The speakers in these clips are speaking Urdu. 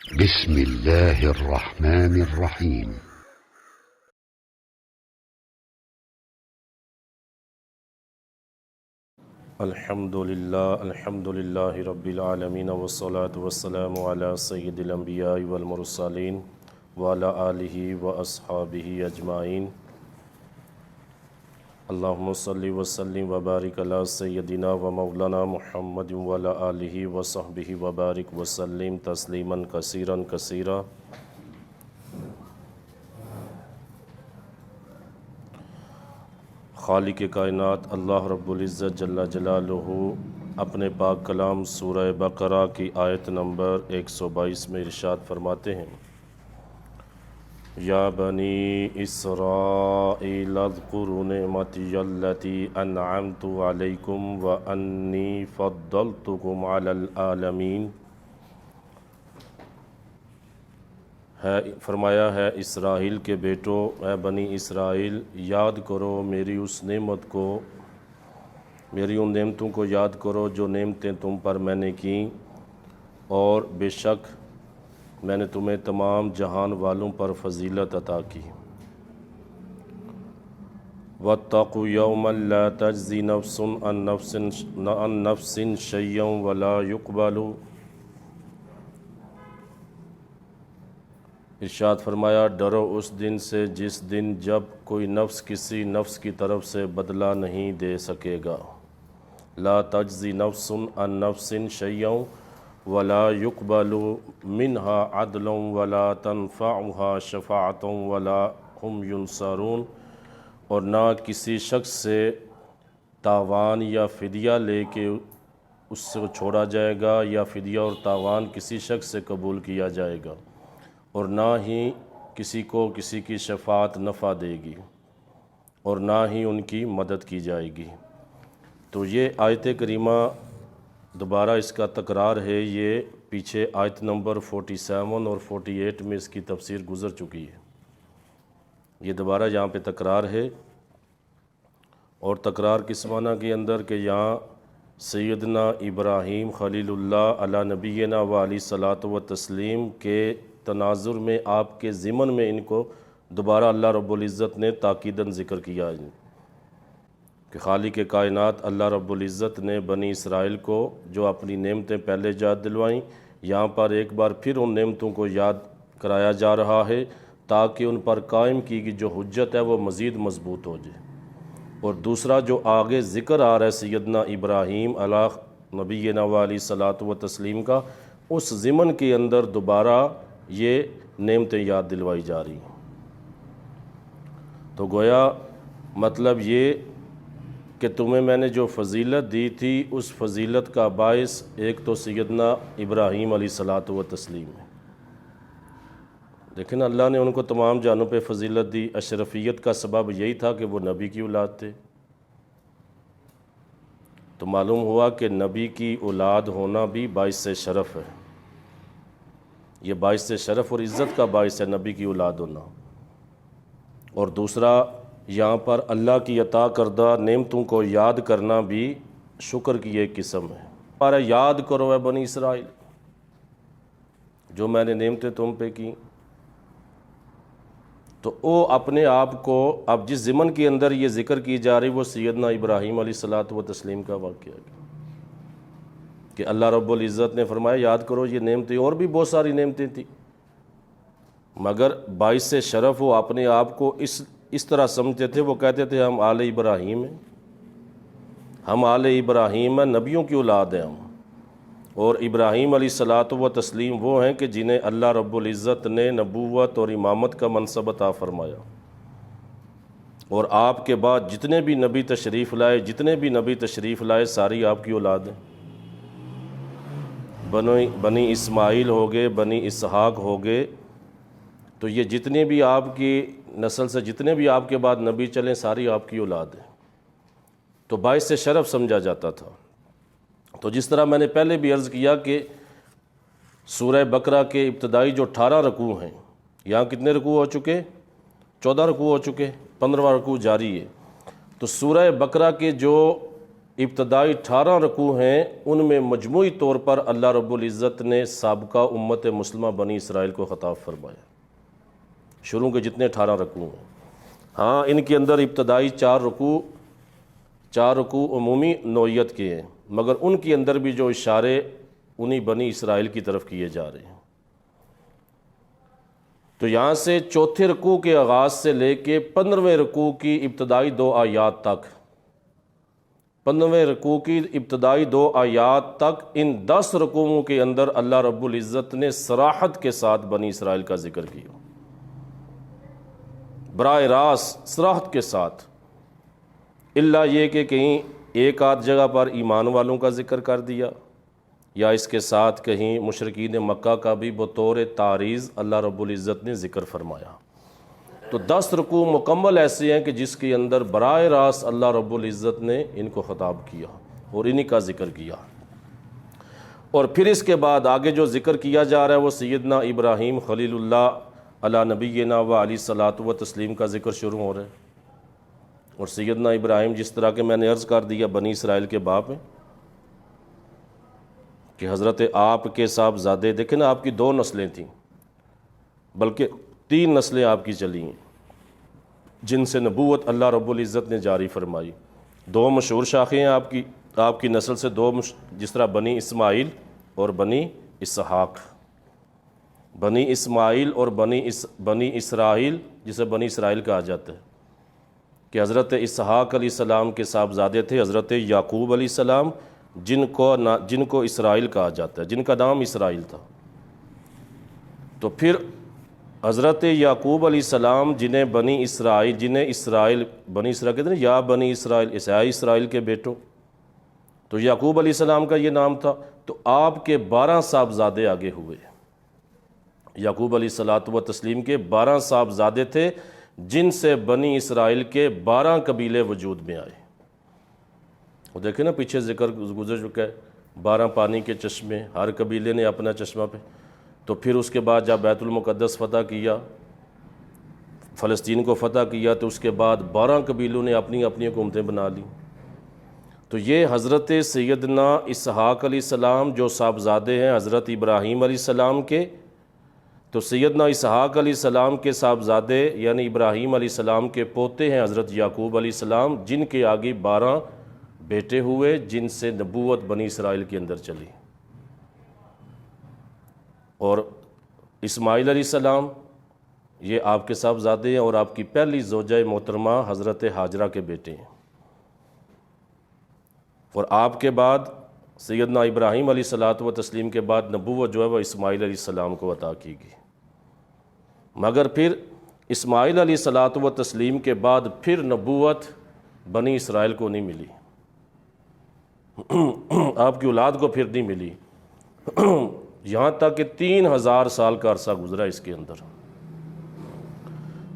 بسم اللہ الرحمن الرحیم۔ الحمد للہ رب العالمین والصلاة والسلام علی سید الانبیاء والمرسلین وعلی آلہ واصحابہ اجمعین۔ اللہم صلی وسلم وبارک علی سیدنا و مولانا محمد وعلی آلہ وصحبہ وبارک وسلم تسلیما کثیرا کثیرا۔ خالق کائنات اللہ رب العزت جل جلالہ اپنے پاک کلام سورہ بقرہ کی آیت نمبر 122 میں ارشاد فرماتے ہیں، یا بنی اسرائیل اذکروا نعمتی التی انعمت علیکم وانی فضلتکم علی العالمین۔ فرمایا ہے اسرائیل کے بیٹو، اے بنی اسرائیل، یاد کرو میری اس نعمت کو، میری ان نعمتوں کو یاد کرو جو نعمتیں تم پر میں نے کیں، اور بے شک میں نے تمہیں تمام جہان والوں پر فضیلت عطا کی۔ وَاتَّقُوا يَوْمًا لَا تَجْزِي نَفْسٌ عَن نَفْسٍ شَيْئًا وَلَا يُقْبَلُ۔ ارشاد فرمایا، ڈرو اس دن سے جس دن جب کوئی نفس کسی نفس کی طرف سے بدلہ نہیں دے سکے گا۔ لا تجزی نفس عن نفس شیئا ولا يقبل منها عدل ولا تنفعها شفاعة ولا هم ينصرون، اور نہ کسی شخص سے تاوان یا فدیہ لے کے اس سے چھوڑا جائے گا، یا فدیہ اور تاوان کسی شخص سے قبول کیا جائے گا، اور نہ ہی کسی کو کسی کی شفاعت نفع دے گی، اور نہ ہی ان کی مدد کی جائے گی۔ تو یہ آیت کریمہ دوبارہ اس کا تکرار ہے، یہ پیچھے آیت نمبر 47 اور 48 میں اس کی تفسیر گزر چکی ہے، یہ دوبارہ یہاں پہ تکرار ہے۔ اور تکرار کس معنی کے اندر کہ یہاں سیدنا ابراہیم خلیل اللہ علی نبینا و علیہ صلاۃ و تسلیم کے تناظر میں، آپ کے ضمن میں ان کو دوبارہ اللہ رب العزت نے تاکیداً ذکر کیا ہے کہ خالق کائنات اللہ رب العزت نے بنی اسرائیل کو جو اپنی نعمتیں پہلے یاد دلوائیں، یہاں پر ایک بار پھر ان نعمتوں کو یاد کرایا جا رہا ہے تاکہ ان پر قائم کی گئی جو حجت ہے وہ مزید مضبوط ہو جائے۔ اور دوسرا جو آگے ذکر آ رہا ہے سیدنا ابراہیم علیہ نبینا و علیہ صلاۃ و تسلیم کا، اس ضمن کے اندر دوبارہ یہ نعمتیں یاد دلوائی جا رہی ہیں۔ تو گویا مطلب یہ کہ تمہیں میں نے جو فضیلت دی تھی، اس فضیلت کا باعث ایک تو سیدنا ابراہیم علیہ صلاۃ و تسلیم ہے۔ لیکن اللہ نے ان کو تمام جانوں پہ فضیلت دی، اشرفیت کا سبب یہی تھا کہ وہ نبی کی اولاد تھے۔ تو معلوم ہوا کہ نبی کی اولاد ہونا بھی باعث شرف ہے، یہ باعث شرف اور عزت کا باعث ہے نبی کی اولاد ہونا۔ اور دوسرا یہاں پر اللہ کی عطا کردہ نعمتوں کو یاد کرنا بھی شکر کی ایک قسم ہے۔ ہمارا یاد کرو اے بنی اسرائیل، جو میں نے نعمتیں تم پہ کی۔ تو وہ اپنے آپ کو اب جس ضمن کے اندر یہ ذکر کی جا رہی وہ سیدنا ابراہیم علیہ الصلاۃ و تسلیم کا واقعہ ہے کہ اللہ رب العزت نے فرمایا یاد کرو یہ نعمتیں، اور بھی بہت ساری نعمتیں تھیں، مگر باعث شرف وہ اپنے آپ کو اس طرح سمجھتے تھے، وہ کہتے تھے ہم آل ابراہیم ہیں، ہم آل ابراہیم ہیں، نبیوں کی اولاد ہیں ہم، اور ابراہیم علیہ الصلاۃ و تسلیم وہ ہیں کہ جنہیں اللہ رب العزت نے نبوت اور امامت کا منصب عطا فرمایا، اور آپ کے بعد جتنے بھی نبی تشریف لائے ساری آپ کی اولاد ہیں۔ بنی اسماعیل ہو گئے، بنی اسحاق ہو گئے، تو یہ جتنے بھی آپ کی نسل سے جتنے بھی آپ کے بعد نبی چلیں ساری آپ کی اولاد ہیں، تو باعث شرف سمجھا جاتا تھا۔ تو جس طرح میں نے پہلے بھی عرض کیا کہ سورہ بقرہ کے ابتدائی جو 18 رکوع ہیں، یہاں کتنے رکوع ہو چکے؟ 14 رکوع ہو چکے، 15واں رکوع جاری ہے۔ تو سورہ بقرہ کے جو ابتدائی 18 رکوع ہیں، ان میں مجموعی طور پر اللہ رب العزت نے سابقہ امت مسلمہ بنی اسرائیل کو خطاب فرمایا، شروع کے جتنے 18 رکوع ہیں۔ ہاں ان کے اندر ابتدائی 4 رکوع عمومی نوعیت کے ہیں، مگر ان کے اندر بھی جو اشارے انہی بنی اسرائیل کی طرف کیے جا رہے ہیں۔ تو یہاں سے چوتھے رکوع کے آغاز سے لے کے 15ویں رکوع کی ابتدائی 2 آیات تک، 15ویں رکوع کی ابتدائی 2 آیات تک، ان 10 رکوعوں کے اندر اللہ رب العزت نے صراحت کے ساتھ بنی اسرائیل کا ذکر کیا، براہ راست صراحت کے ساتھ، الا یہ کہ کہیں ایک آدھ جگہ پر ایمان والوں کا ذکر کر دیا، یا اس کے ساتھ کہیں مشرکین مکہ کا بھی بطور تعریض اللہ رب العزت نے ذکر فرمایا۔ تو 10 رکوع مکمل ایسے ہیں کہ جس کے اندر براہ راست اللہ رب العزت نے ان کو خطاب کیا اور انہی کا ذکر کیا۔ اور پھر اس کے بعد آگے جو ذکر کیا جا رہا ہے وہ سیدنا ابراہیم خلیل اللہ علی نبینا و علیہ الصلاۃ و تسلیم کا ذکر شروع ہو رہا ہے۔ اور سیدنا ابراہیم، جس طرح کہ میں نے عرض کر دیا، بنی اسرائیل کے باپ ہیں، کہ حضرت آپ کے صاحبزادے، دیکھیں نا، آپ کی 2 نسلیں تھیں، بلکہ 3 نسلیں آپ کی چلی ہیں جن سے نبوت اللہ رب العزت نے جاری فرمائی۔ 2 مشہور شاخیں ہیں آپ کی نسل سے، 2 جس طرح بنی اسماعیل اور بنی اسحاق، بنی اسماعیل اور بنی اسرائیل، جسے بنی اسرائیل کہا جاتا ہے، کہ حضرت اسحاق علیہ السلام کے صاحبزادے تھے حضرت یعقوب علیہ السلام، جن کو اسرائیل کہا جاتا ہے، جن کا نام اسرائیل تھا۔ تو پھر حضرت یعقوب علیہ السلام جنہیں بنی اسرائیل کہتے ہیں، یا بنی اسرائیل، اسرائیل کے بیٹوں، تو یعقوب علیہ السلام کا یہ نام تھا۔ تو آپ کے 12 صاحبزادے آگے ہوئے، یعقوب علیہ الصلاۃ و تسلیم کے 12 صاحبزادے تھے، جن سے بنی اسرائیل کے 12 قبیلے وجود میں آئے۔ وہ دیکھیں نا، پیچھے ذکر گزر چکا ہے، 12 پانی کے چشمے، ہر قبیلے نے اپنا چشمہ پہ۔ تو پھر اس کے بعد جب بیت المقدس فتح کیا، فلسطین کو فتح کیا، تو اس کے بعد 12 قبیلوں نے اپنی اپنی حکومتیں بنا لیں۔ تو یہ حضرت سیدنا اسحاق علیہ السلام جو صاحبزادے ہیں حضرت ابراہیم علیہ السلام کے، تو سیدنا اسحاق علیہ السلام کے صاحبزادے یعنی ابراہیم علیہ السلام کے پوتے ہیں حضرت یعقوب علیہ السلام، جن کے آگے 12 بیٹے ہوئے، جن سے نبوت بنی اسرائیل کے اندر چلی۔ اور اسماعیل علیہ السلام یہ آپ کے صاحبزادے ہیں، اور آپ کی پہلی زوجہ محترمہ حضرت ہاجرہ کے بیٹے ہیں۔ اور آپ کے بعد سیدنا ابراہیم علیہ الصلاۃ و تسلیم کے بعد نبوت جو ہے وہ اسماعیل علیہ السلام کو عطا کی گئی، مگر پھر اسماعیل علیہ الصلاۃ و تسلیم کے بعد پھر نبوت بنی اسرائیل کو نہیں ملی، آپ کی اولاد کو پھر نہیں ملی، یہاں تک کہ 3000 سال کا عرصہ گزرا اس کے اندر۔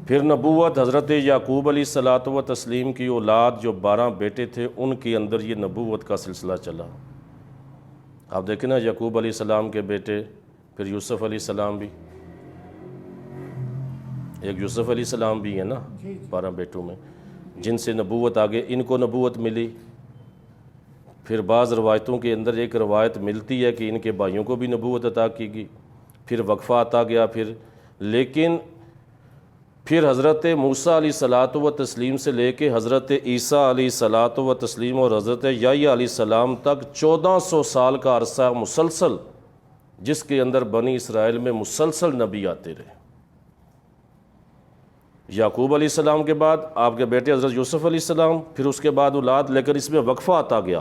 پھر نبوت حضرت یعقوب علیہ الصلاۃ و تسلیم کی اولاد جو 12 بیٹے تھے، ان کے اندر یہ نبوت کا سلسلہ چلا۔ آپ دیکھیں نا، یعقوب علیہ السلام کے بیٹے، پھر یوسف علیہ السلام بھی، ایک یوسف علیہ السلام بھی ہے نا 12 بیٹوں میں، جن سے نبوت آگے ان کو نبوت ملی۔ پھر بعض روایتوں کے اندر ایک روایت ملتی ہے کہ ان کے بھائیوں کو بھی نبوت عطا کی گئی، پھر وقفہ آتا گیا، لیکن پھر حضرت موسیٰ علیہ الصلاۃ و تسلیم سے لے کے حضرت عیسیٰ علیہ الصلاۃ و تسلیم اور حضرت یحییٰ علیہ السلام تک 1400 سال کا عرصہ مسلسل، جس کے اندر بنی اسرائیل میں مسلسل نبی آتے رہے۔ یعقوب علیہ السلام کے بعد آپ کے بیٹے حضرت یوسف علیہ السلام، پھر اس کے بعد اولاد، لیکن اس میں وقفہ آتا گیا۔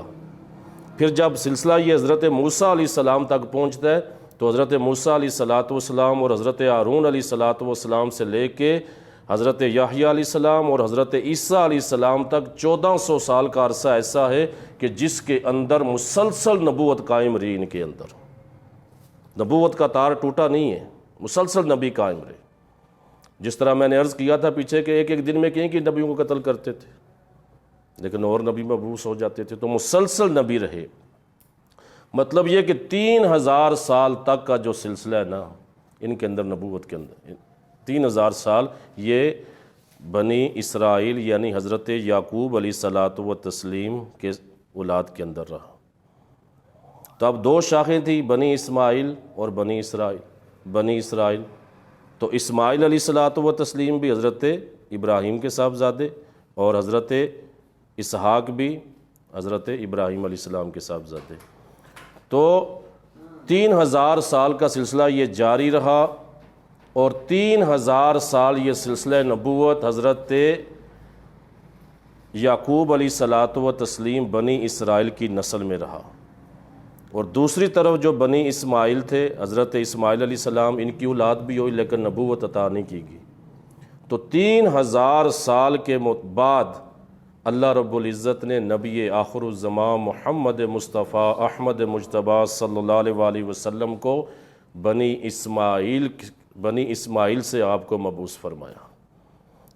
پھر جب سلسلہ یہ حضرت موسیٰ علیہ السلام تک پہنچتا ہے، تو حضرت موسیٰ علیہ الصلاۃ والسلام اور حضرت ہارون علیہ الصلاۃ والسلام سے لے کے حضرت یحییٰ علیہ السلام اور حضرت عیسیٰ علیہ السلام تک 1400 سال کا عرصہ ایسا ہے کہ جس کے اندر مسلسل نبوت قائم رہی، ان کے اندر نبوت کا تار ٹوٹا نہیں ہے، مسلسل نبی قائم رہے۔ جس طرح میں نے عرض کیا تھا پیچھے کہ ایک دن میں کہیں نبیوں کو قتل کرتے تھے، لیکن اور نبی مبعوث ہو جاتے تھے، تو مسلسل نبی رہے۔ مطلب یہ کہ 3000 سال تک کا جو سلسلہ ہے نا، ان کے اندر نبوت کے اندر 3000 سال یہ بنی اسرائیل یعنی حضرت یعقوب علیہ الصلاۃ و تسلیم کے اولاد کے اندر رہا۔ تو اب دو شاخیں تھیں، بنی اسماعیل اور بنی اسرائیل۔ بنی اسرائیل تو اسماعیل علیہ الصلوۃ والتسلیم بھی حضرت ابراہیم کے صاحبزادے، اور حضرت اسحاق بھی حضرت ابراہیم علیہ السلام کے صاحبزادے۔ تو 3000 سال کا سلسلہ یہ جاری رہا، اور 3000 سال یہ سلسلہ نبوت حضرت یعقوب علیہ الصلوۃ والتسلیم بنی اسرائیل کی نسل میں رہا۔ اور دوسری طرف جو بنی اسماعیل تھے، حضرت اسماعیل علیہ السلام، ان کی اولاد بھی ہوئی لیکن نبوت عطا نہیں کی گئی۔ تو 3000 سال کے بعد اللہ رب العزت نے نبی آخر الزمان محمد مصطفیٰ احمد مجتبیٰ صلی اللہ علیہ وآلہ وسلم کو بنی اسماعیل سے آپ کو مبعوث فرمایا۔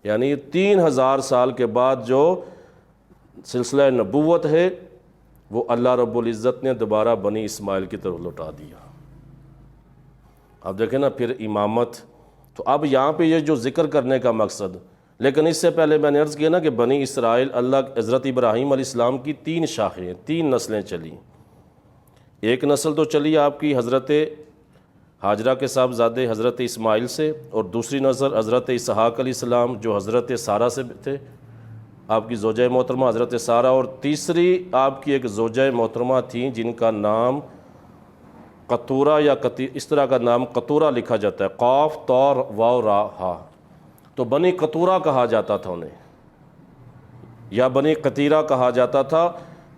یعنی 3000 سال کے بعد جو سلسلہ نبوت ہے وہ اللہ رب العزت نے دوبارہ بنی اسماعیل کی طرف لوٹا دیا۔ اب دیکھیں نا پھر امامت، تو اب یہاں پہ یہ جو ذکر کرنے کا مقصد، لیکن اس سے پہلے میں نے عرض کیا نا کہ بنی اسرائیل حضرت ابراہیم علیہ السلام کی 3 شاخیں، 3 نسلیں چلیں۔ ایک نسل تو چلی آپ کی حضرت ہاجرہ کے صاحبزادے حضرت اسماعیل سے، اور دوسری نسل حضرت اسحاق علیہ السلام جو حضرت سارہ سے تھے، آپ کی زوجہ محترمہ حضرت سارہ، اور تیسری آپ کی ایک زوجہ محترمہ تھیں جن کا نام قطورہ یا اس طرح کا نام قطورہ لکھا جاتا ہے، قاف طور واو را ہا، تو بنی قطورہ کہا جاتا تھا انہیں، یا بنی قطیرہ کہا جاتا تھا۔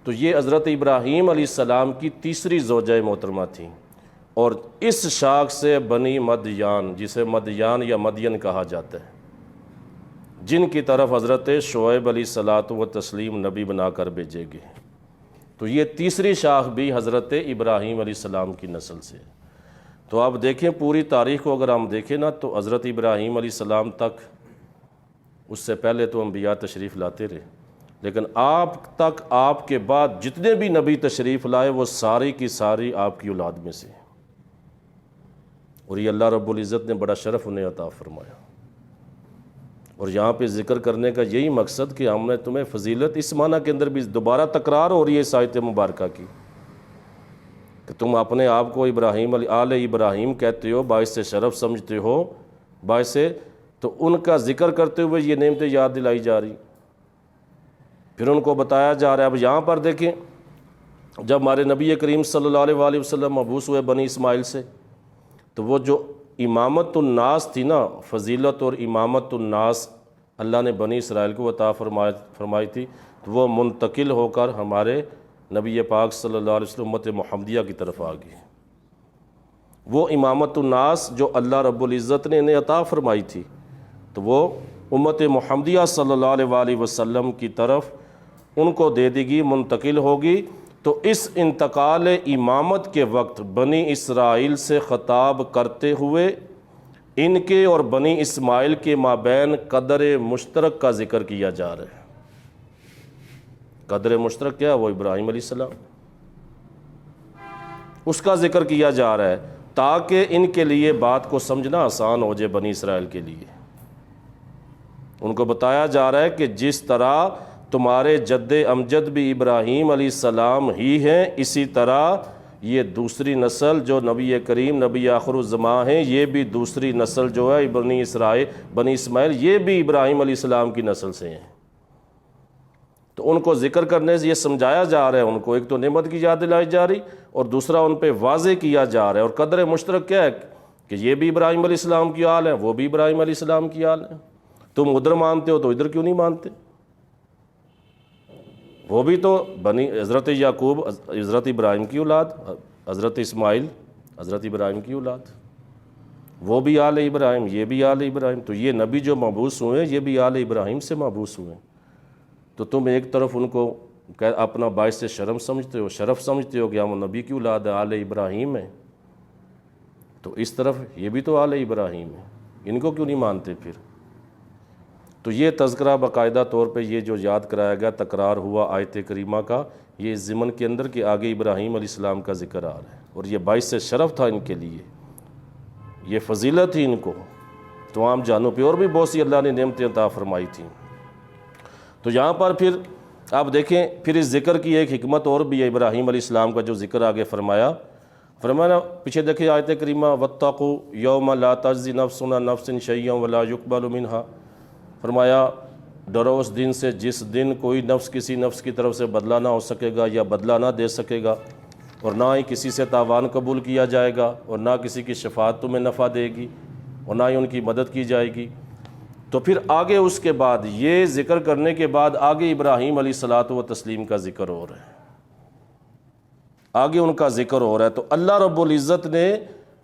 تو یہ حضرت ابراہیم علیہ السلام کی تیسری زوجہ محترمہ تھیں، اور اس شاخ سے بنی مدیان، جسے مدیان یا مدین کہا جاتا ہے، جن کی طرف حضرت شعیب علیہ الصلوۃ والتسلیم نبی بنا کر بھیجے گئے۔ تو یہ تیسری شاخ بھی حضرت ابراہیم علیہ السلام کی نسل سے۔ تو آپ دیکھیں پوری تاریخ کو اگر ہم دیکھیں نا، تو حضرت ابراہیم علیہ السلام تک، اس سے پہلے تو انبیاء تشریف لاتے رہے، لیکن آپ تک آپ کے بعد جتنے بھی نبی تشریف لائے وہ ساری کی ساری آپ کی اولاد میں سے، اور یہ اللہ رب العزت نے بڑا شرف انہیں عطا فرمایا۔ اور یہاں پہ ذکر کرنے کا یہی مقصد کہ ہم نے تمہیں فضیلت اس معنی کے اندر بھی دوبارہ تکرار ہو رہی ہے اس آیت مبارکہ کی، کہ تم اپنے آپ کو آل ابراہیم کہتے ہو، باعث شرف سمجھتے ہو، باعث، تو ان کا ذکر کرتے ہوئے یہ نعمتیں یاد دلائی جا رہی، پھر ان کو بتایا جا رہا ہے۔ اب یہاں پر دیکھیں، جب ہمارے نبی کریم صلی اللہ علیہ وآلہ وسلم مبعوث ہوئے بنی اسماعیل سے، تو وہ جو امامت الناس تھی نا، فضیلت اور امامت الناس اللہ نے بنی اسرائیل کو عطا فرمائی تھی، تو وہ منتقل ہو کر ہمارے نبی پاک صلی اللہ علیہ وسلم امت محمدیہ کی طرف آ گئی۔ وہ امامت الناس جو اللہ رب العزت نے انہیں عطا فرمائی تھی، تو وہ امت محمدیہ صلی اللہ علیہ وآلہ وسلم کی طرف ان کو دے دی گئی، منتقل ہوگی۔ تو اس انتقال امامت کے وقت بنی اسرائیل سے خطاب کرتے ہوئے ان کے اور بنی اسماعیل کے مابین قدر مشترک کا ذکر کیا جا رہا ہے۔ قدر مشترک کیا؟ وہ ابراہیم علیہ السلام، اس کا ذکر کیا جا رہا ہے تاکہ ان کے لیے بات کو سمجھنا آسان ہو جائے، بنی اسرائیل کے لیے۔ ان کو بتایا جا رہا ہے کہ جس طرح تمہارے جد امجد بھی ابراہیم علیہ السلام ہی ہیں، اسی طرح یہ دوسری نسل جو نبی کریم نبی آخر الزمان ہیں، یہ بھی دوسری نسل جو ہے بنی اسماعیل، یہ بھی ابراہیم علیہ السلام کی نسل سے ہیں۔ تو ان کو ذکر کرنے سے یہ سمجھایا جا رہا ہے، ان کو ایک تو نعمت کی یاد دلائی جا رہی، اور دوسرا ان پہ واضح کیا جا رہا ہے۔ اور قدر مشترک کیا ہے کہ یہ بھی ابراہیم علیہ السلام کی آل ہے، وہ بھی ابراہیم علیہ السلام کی آل ہے۔ تم ادھر مانتے ہو تو ادھر کیوں نہیں مانتے؟ وہ بھی تو حضرت یعقوب حضرت ابراہیم کی اولاد، حضرت اسماعیل حضرت ابراہیم کی اولاد، وہ بھی آل ابراہیم، یہ بھی آل ابراہیم۔ تو یہ نبی جو مبعوث ہوئے یہ بھی آل ابراہیم سے مبعوث ہوئے۔ تو تم ایک طرف ان کو اپنا باعث شرم سمجھتے ہو، شرف سمجھتے ہو کہ ہم نبی کی اولاد ہے، آل ابراہیم ہے، تو اس طرف یہ بھی تو آل ابراہیم ہے، ان کو کیوں نہیں مانتے پھر؟ تو یہ تذکرہ باقاعدہ طور پہ یہ جو یاد کرایا گیا، تکرار ہوا آیت کریمہ کا، یہ اس ضمن کے اندر کہ آگے ابراہیم علیہ السلام کا ذکر آ رہا ہے، اور یہ باعث شرف تھا ان کے لیے، یہ فضیلت تھی ان کو تمام جانوں پہ، اور بھی بہت سی اللہ نے نعمتیں عطا فرمائی تھیں۔ تو یہاں پر پھر آپ دیکھیں پھر اس ذکر کی ایک حکمت اور بھی ہے ابراہیم علیہ السلام کا جو ذکر آگے فرمایا پیچھے دیکھیں آیت کریمہ واتقوا یوما لا تجزی نفس عن نفس شیئا ولا یقبل منہا، فرمایا ڈرو اس دن سے جس دن کوئی نفس کسی نفس کی طرف سے بدلہ نہ ہو سکے گا یا بدلہ نہ دے سکے گا، اور نہ ہی کسی سے تاوان قبول کیا جائے گا، اور نہ کسی کی شفاعت تمہیں نفع دے گی، اور نہ ہی ان کی مدد کی جائے گی۔ تو پھر آگے اس کے بعد یہ ذکر کرنے کے بعد آگے ابراہیم علیہ الصلاۃ والتسلیم کا ذکر ہو رہا ہے، آگے ان کا ذکر ہو رہا ہے۔ تو اللہ رب العزت نے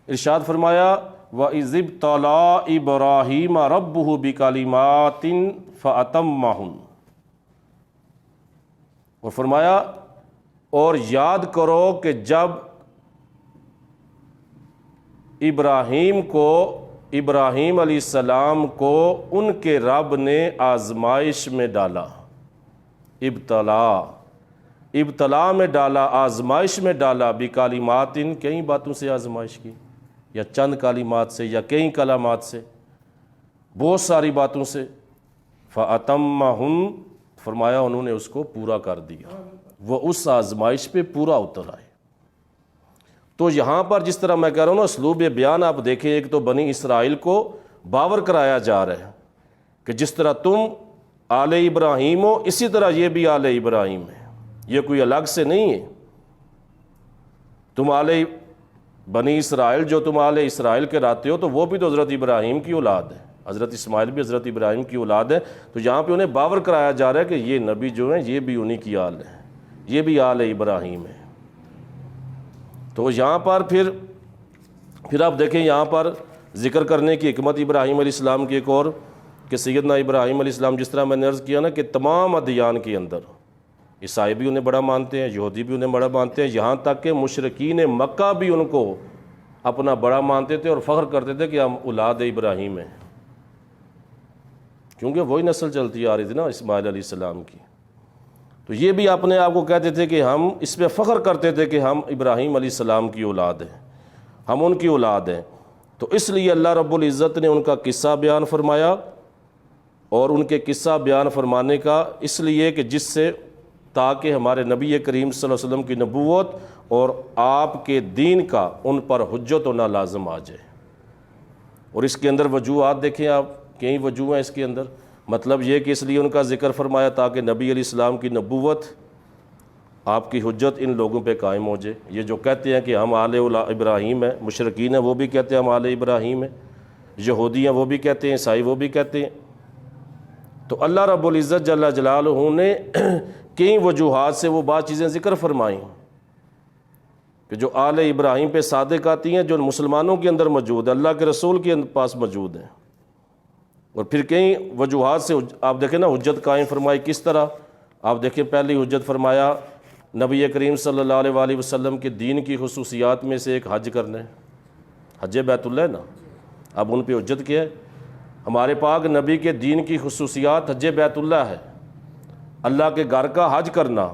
ارشاد فرمایا وَإِذِ ابْتَلَىٰ إِبْرَاهِيمَ رَبُّهُ بِكَلِمَاتٍ فَأَتَمَّهُنَّ، اور فرمایا اور یاد کرو کہ جب ابراہیم علیہ السلام کو ان کے رب نے آزمائش میں ڈالا، ابتلا میں ڈالا، آزمائش میں ڈالا، بکلمات، کئی باتوں سے آزمائش کی، یا چند کلمات سے یا کئی کلمات سے، بہت ساری باتوں سے، فَأَتَمَّهُنَّ، فرمایا انہوں نے اس کو پورا کر دیا، وہ اس آزمائش پہ پورا اتر آئے۔ تو یہاں پر جس طرح میں کہہ رہا ہوں نا اسلوب بیان آپ دیکھیں، ایک تو بنی اسرائیل کو باور کرایا جا رہا ہے کہ جس طرح تم آل ابراہیم ہو اسی طرح یہ بھی آل ابراہیم ہے، یہ کوئی الگ سے نہیں ہے۔ تم بنی اسرائیل جو تم آل اسرائیل کے رہتے ہو تو وہ بھی تو حضرت ابراہیم کی اولاد ہے، حضرت اسماعیل بھی حضرت ابراہیم کی اولاد ہے۔ تو یہاں پہ انہیں باور کرایا جا رہا ہے کہ یہ نبی جو ہیں یہ بھی انہی کی آل ہے، یہ بھی آل ابراہیم ہے۔ تو یہاں پر پھر آپ دیکھیں یہاں پر ذکر کرنے کی حکمت ابراہیم علیہ السلام کی ایک اور کہ سیدنا ابراہیم علیہ السلام، جس طرح میں نے عرض کیا نا کہ تمام ادیان کے اندر عیسائی بھی انہیں بڑا مانتے ہیں، یہودی بھی انہیں بڑا مانتے ہیں، یہاں تک کہ مشرکین مکہ بھی ان کو اپنا بڑا مانتے تھے اور فخر کرتے تھے کہ ہم اولاد ابراہیم ہیں، کیونکہ وہی نسل چلتی آ رہی تھی نا اسماعیل علیہ السلام کی۔ تو یہ بھی اپنے آپ کو کہتے تھے کہ ہم اس پہ فخر کرتے تھے کہ ہم ابراہیم علیہ السلام کی اولاد ہیں، ہم ان کی اولاد ہیں۔ تو اس لیے اللہ رب العزت نے ان کا قصہ بیان فرمایا، اور ان کے قصہ بیان فرمانے کا اس لیے کہ جس سے تاکہ ہمارے نبی کریم صلی اللہ علیہ وسلم کی نبوت اور آپ کے دین کا ان پر حجت ہونا لازم آ جائے۔ اور اس کے اندر وجوہات دیکھیں آپ، کئی وجوہ ہیں اس کے اندر، مطلب یہ کہ اس لیے ان کا ذکر فرمایا تاکہ نبی علیہ السلام کی نبوت، آپ کی حجت ان لوگوں پہ قائم ہو جائے۔ یہ جو کہتے ہیں کہ ہم آل ابراہیم ہیں، مشرکین ہیں وہ بھی کہتے ہیں ہم آل ابراہیم ہیں، یہودی ہیں وہ بھی کہتے ہیں، عیسائی وہ بھی کہتے ہیں۔ تو اللہ رب العزت جل جلالہ نے کئی وجوہات سے وہ بات چیزیں ذکر فرمائیں کہ جو آل ابراہیم پہ صادق آتی ہیں، جو مسلمانوں کے اندر موجود ہے، اللہ کے رسول کے پاس موجود ہیں۔ اور پھر کئی وجوہات سے آپ دیکھیں نا حجت قائم فرمائی کس طرح۔ آپ دیکھیں پہلی حجت فرمایا نبی کریم صلی اللہ علیہ وآلہ وسلم کے دین کی خصوصیات میں سے ایک حج کرنا ہے، حج بیت اللہ ہے نا۔ اب ان پہ حجت کیا ہے؟ ہمارے پاک نبی کے دین کی خصوصیات حج بیت اللہ ہے، اللہ کے گھر کا حج کرنا۔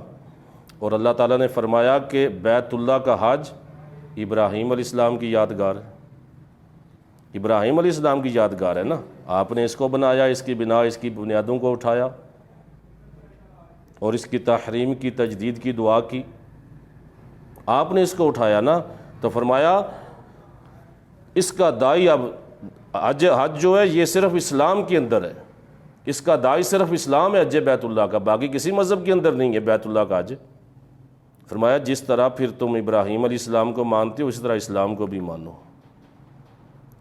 اور اللہ تعالیٰ نے فرمایا کہ بیت اللہ کا حج ابراہیم علیہ السلام کی یادگار ہے، ابراہیم علیہ السلام کی یادگار ہے نا، آپ نے اس کو بنایا، اس کی بنا، اس کی بنیادوں کو اٹھایا اور اس کی تحریم کی تجدید کی دعا کی، آپ نے اس کو اٹھایا نا۔ تو فرمایا اس کا داعی اب حج جو ہے یہ صرف اسلام کے اندر ہے، اس کا داعی صرف اسلام ہے، حج بیت اللہ کا، باقی کسی مذہب کے اندر نہیں ہے بیت اللہ کا حج۔ فرمایا جس طرح پھر تم ابراہیم علیہ السلام کو مانتے ہو اسی طرح اسلام کو بھی مانو،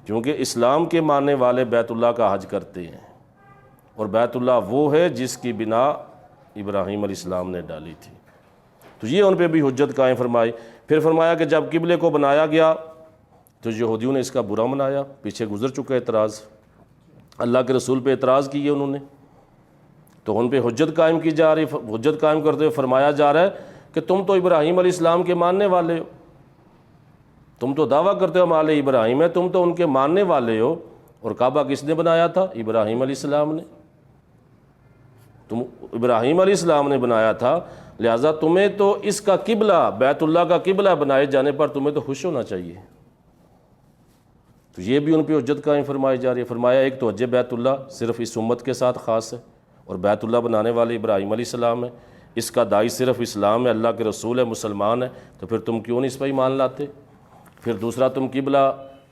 کیونکہ اسلام کے ماننے والے بیت اللہ کا حج کرتے ہیں، اور بیت اللہ وہ ہے جس کی بنا ابراہیم علیہ السلام نے ڈالی تھی۔ تو یہ ان پہ بھی حجت قائم فرمائی۔ پھر فرمایا کہ جب قبلے کو بنایا گیا تو یہودیوں نے اس کا برا منایا، پیچھے گزر چکا اعتراض، اللہ کے رسول پہ اعتراض کیے انہوں نے، تو ان پہ حجت قائم کی جا رہی، حجت قائم کرتے ہوئے فرمایا جا رہا ہے کہ تم تو ابراہیم علیہ السلام کے ماننے والے ہو، تم تو دعویٰ کرتے ہو ہم آل ابراہیم ہے، تم تو ان کے ماننے والے ہو، اور کعبہ کس نے بنایا تھا؟ ابراہیم علیہ السلام نے، تم ابراہیم علیہ السلام نے بنایا تھا، لہٰذا تمہیں تو اس کا قبلہ، بیت اللہ کا قبلہ بنائے جانے پر تمہیں تو خوش ہونا چاہیے۔ تو یہ بھی ان پہ حجت قائم فرمائی جا رہی ہے۔ فرمایا ایک تو حج بیت اللہ صرف اس امت کے ساتھ خاص ہے، اور بیت اللہ بنانے والے ابراہیم علیہ السلام ہے، اس کا داعی صرف اسلام ہے، اللہ کے رسول ہے، مسلمان ہے، تو پھر تم کیوں نہیں اس پہ ایمان لاتے؟ پھر دوسرا، تم قبلہ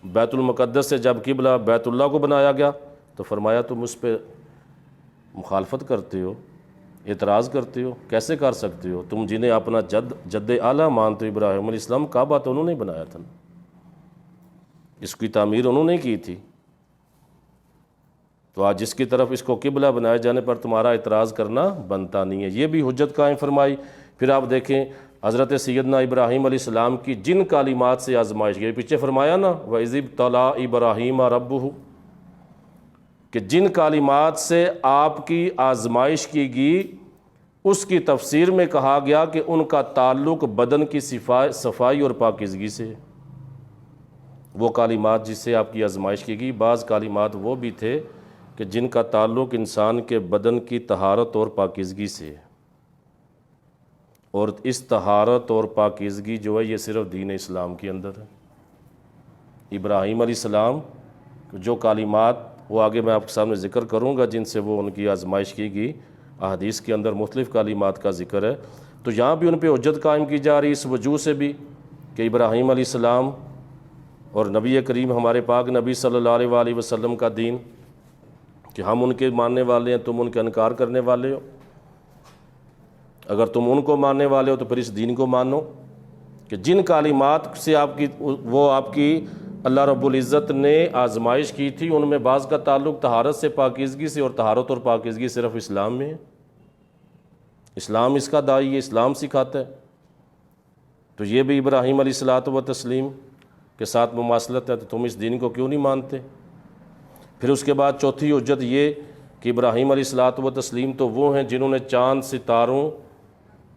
بیت المقدس سے جب قبلہ بیت اللہ کو بنایا گیا تو فرمایا تم اس پہ مخالفت کرتے ہو، اعتراض کرتے ہو، کیسے کر سکتے ہو؟ تم جنہیں اپنا جد اعلیٰ مانتے ہو، ابراہیم علیہ السلام، کعبہ تو انہوں نے بنایا تھا، اس کی تعمیر انہوں نے کی تھی، تو آج جس کی طرف اس کو قبلہ بنائے جانے پر تمہارا اعتراض کرنا بنتا نہیں ہے۔ یہ بھی حجت قائم فرمائی۔ پھر آپ دیکھیں حضرت سیدنا ابراہیم علیہ السلام کی جن کلمات سے آزمائش گئی، پیچھے فرمایا نا وَإِذِ ابْتَلَىٰ إِبْرَاهِيمَ رَبُّهُ، کہ جن کلمات سے آپ کی آزمائش کی گئی اس کی تفسیر میں کہا گیا کہ ان کا تعلق بدن کی صفائی اور پاکیزگی سے ہے۔ وہ کلمات جس سے آپ کی آزمائش کی گئی، بعض کلمات وہ بھی تھے کہ جن کا تعلق انسان کے بدن کی طہارت اور پاکیزگی سے ہے، اور اس طہارت اور پاکیزگی جو ہے یہ صرف دین اسلام کے اندر ہے۔ ابراہیم علیہ السلام جو کلمات وہ آگے میں آپ کے سامنے ذکر کروں گا جن سے وہ ان کی آزمائش کی گئی، احادیث کے اندر مختلف کلمات کا ذکر ہے، تو یہاں بھی ان پہ حجت قائم کی جا رہی اس وجہ سے بھی کہ ابراہیم علیہ السلام اور نبی کریم ہمارے پاک نبی صلی اللہ علیہ وآلہ وسلم کا دین، کہ ہم ان کے ماننے والے ہیں، تم ان کا انکار کرنے والے ہو۔ اگر تم ان کو ماننے والے ہو تو پھر اس دین کو مانو، کہ جن کلمات سے آپ کی اللہ رب العزت نے آزمائش کی تھی ان میں بعض کا تعلق طہارت سے، پاکیزگی سے، اور طہارت اور پاکیزگی صرف اسلام میں ہے۔ اسلام اس کا داعی ہے، اسلام سکھاتا ہے، تو یہ بھی ابراہیم علیہ الصلوۃ والتسلیم کے ساتھ مماثلت ہے، تو تم اس دین کو کیوں نہیں مانتے؟ پھر اس کے بعد چوتھی حجت یہ کہ ابراہیم علیہ الصلوۃ والتسلیم تو وہ ہیں جنہوں نے چاند ستاروں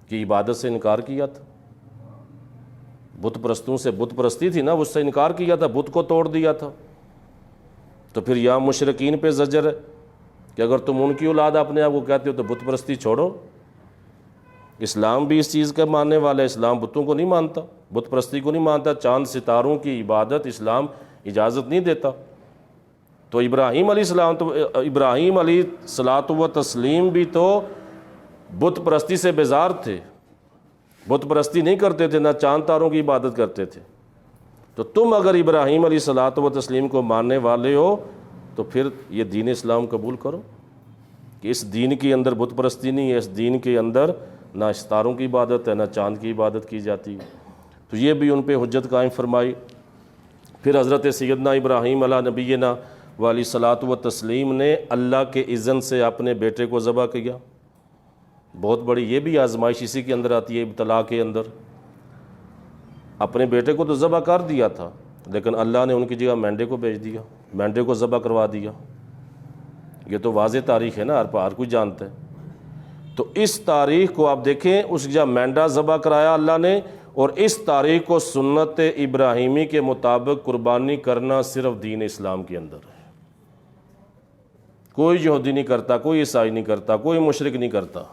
کی عبادت سے انکار کیا تھا، بت پرستوں سے، بت پرستی تھی نا، اس سے انکار کیا تھا، بت کو توڑ دیا تھا۔ تو پھر یہاں مشرکین پہ زجر ہے کہ اگر تم ان کی اولاد اپنے آپ کو کہتے ہو تو بت پرستی چھوڑو۔ اسلام بھی اس چیز کا ماننے والا ہے، اسلام بتوں کو نہیں مانتا، بت پرستی کو نہیں مانتا، چاند ستاروں کی عبادت اسلام اجازت نہیں دیتا۔ تو ابراہیم علیہ الصلوۃ والتسلیم بھی تو بت پرستی سے بیزار تھے، بت پرستی نہیں کرتے تھے، نہ چاند تاروں کی عبادت کرتے تھے۔ تو تم اگر ابراہیم علیہ الصلوۃ والتسلیم کو ماننے والے ہو تو پھر یہ دین اسلام قبول کرو، کہ اس دین کے اندر بت پرستی نہیں ہے، اس دین کے اندر نہ ستاروں کی عبادت ہے، نہ چاند کی عبادت کی جاتی ہے۔ تو یہ بھی ان پہ حجت قائم فرمائی۔ پھر حضرت سیدنا ابراہیم علیہ نبینا علیہ الصلوۃ والتسلیم نے اللہ کے اذن سے اپنے بیٹے کو ذبح کیا۔ بہت بڑی یہ بھی آزمائش اسی کے اندر آتی ہے، ابتلا کے اندر۔ اپنے بیٹے کو تو ذبح کر دیا تھا، لیکن اللہ نے ان کی جگہ مینڈے کو بھیج دیا، مینڈے کو ذبح کروا دیا۔ یہ تو واضح تاریخ ہے نا، ہر کوئی جانتا ہے۔ تو اس تاریخ کو آپ دیکھیں، اس جگہ مینڈا ذبح کرایا اللہ نے، اور اس تاریخ کو سنت ابراہیمی کے مطابق قربانی کرنا صرف دین اسلام کے اندر ہے۔ کوئی یہودی نہیں کرتا، کوئی عیسائی نہیں کرتا، کوئی مشرک نہیں کرتا۔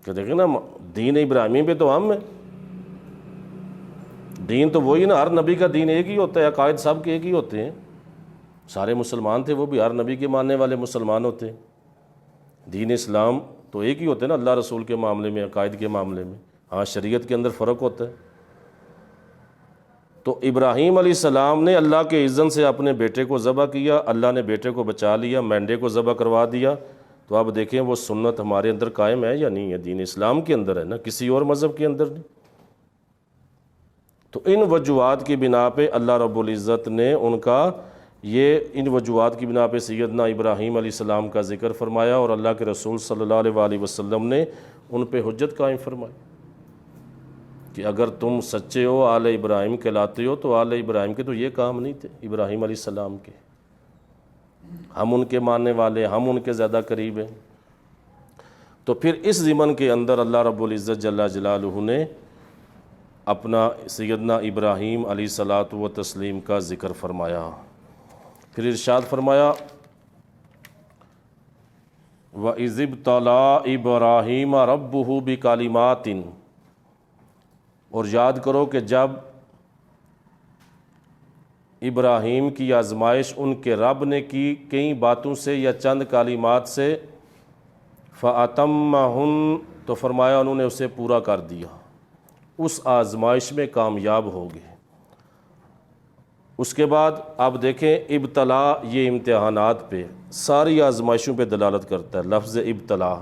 کہ دیکھیں نا، دین ابراہیمی پہ تو ہم ہیں، دین تو وہی نا، ہر نبی کا دین ایک ہی ہوتا ہے، عقائد سب کے ایک ہی ہوتے ہیں۔ سارے مسلمان تھے، وہ بھی ہر نبی کے ماننے والے مسلمان ہوتے ہیں۔ دین اسلام تو ایک ہی ہوتے ہیں نا، اللہ رسول کے معاملے میں، عقائد کے معاملے میں، ہاں شریعت کے اندر فرق ہوتا ہے۔ تو ابراہیم علیہ السلام نے اللہ کے اذن سے اپنے بیٹے کو ذبح کیا، اللہ نے بیٹے کو بچا لیا، مینڈے کو ذبح کروا دیا۔ تو آپ دیکھیں وہ سنت ہمارے اندر قائم ہے یا نہیں ہے؟ دین اسلام کے اندر ہے نا، کسی اور مذہب کے اندر نہیں۔ تو ان وجوہات کی بنا پہ اللہ رب العزت نے ان وجوہات کی بنا پہ سیدنا ابراہیم علیہ السلام کا ذکر فرمایا، اور اللہ کے رسول صلی اللہ علیہ وآلہ وسلم نے ان پہ حجت قائم فرمائی کہ اگر تم سچے ہو، آل ابراہیم کہلاتے ہو، تو آل ابراہیم کے تو یہ کام نہیں تھے ابراہیم علیہ السلام کے، ہم ان کے ماننے والے، ہم ان کے زیادہ قریب ہیں۔ تو پھر اس ضمن کے اندر اللہ رب العزت جل جلالہ نے اپنا سیدنا ابراہیم علیہ الصلوۃ والتسلیم کا ذکر فرمایا۔ پھر ارشاد فرمایا وَإِذِ ابْتَلَىٰ إِبْرَاهِيمَ رَبُّهُ بِكَلِمَاتٍ، اور یاد کرو کہ جب ابراہیم کی آزمائش ان کے رب نے کی کئی باتوں سے یا چند کلمات سے، فَأَتَمَّهُنْ تو فرمایا انہوں نے اسے پورا کر دیا، اس آزمائش میں کامیاب ہو گئے۔ اس کے بعد آپ دیکھیں ابتلا، یہ امتحانات پہ ساری آزمائشوں پہ دلالت کرتا ہے لفظ ابتلا۔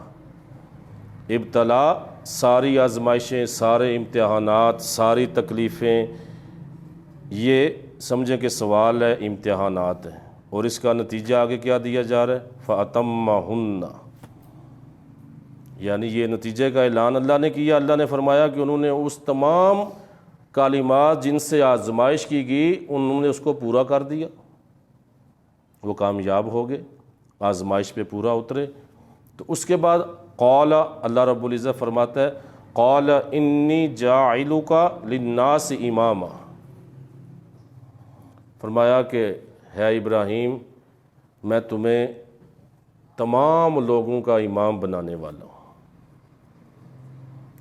ابتلا ساری آزمائشیں، سارے امتحانات، ساری تکلیفیں، یہ سمجھیں کہ سوال ہے، امتحانات ہیں، اور اس کا نتیجہ آگے کیا دیا جا رہا ہے؟ فَأَتَمَّهُنَّ، یعنی یہ نتیجے کا اعلان اللہ نے کیا۔ اللہ نے فرمایا کہ انہوں نے اس تمام کلمات جن سے آزمائش کی گئی انہوں نے اس کو پورا کر دیا، وہ کامیاب ہو گئے، آزمائش پہ پورا اترے۔ تو اس کے بعد قال، اللہ رب العزت فرماتا ہے قال انی جاعلک للناس اماما، فرمایا کہ ہے ابراہیم میں تمہیں تمام لوگوں کا امام بنانے والا ہوں،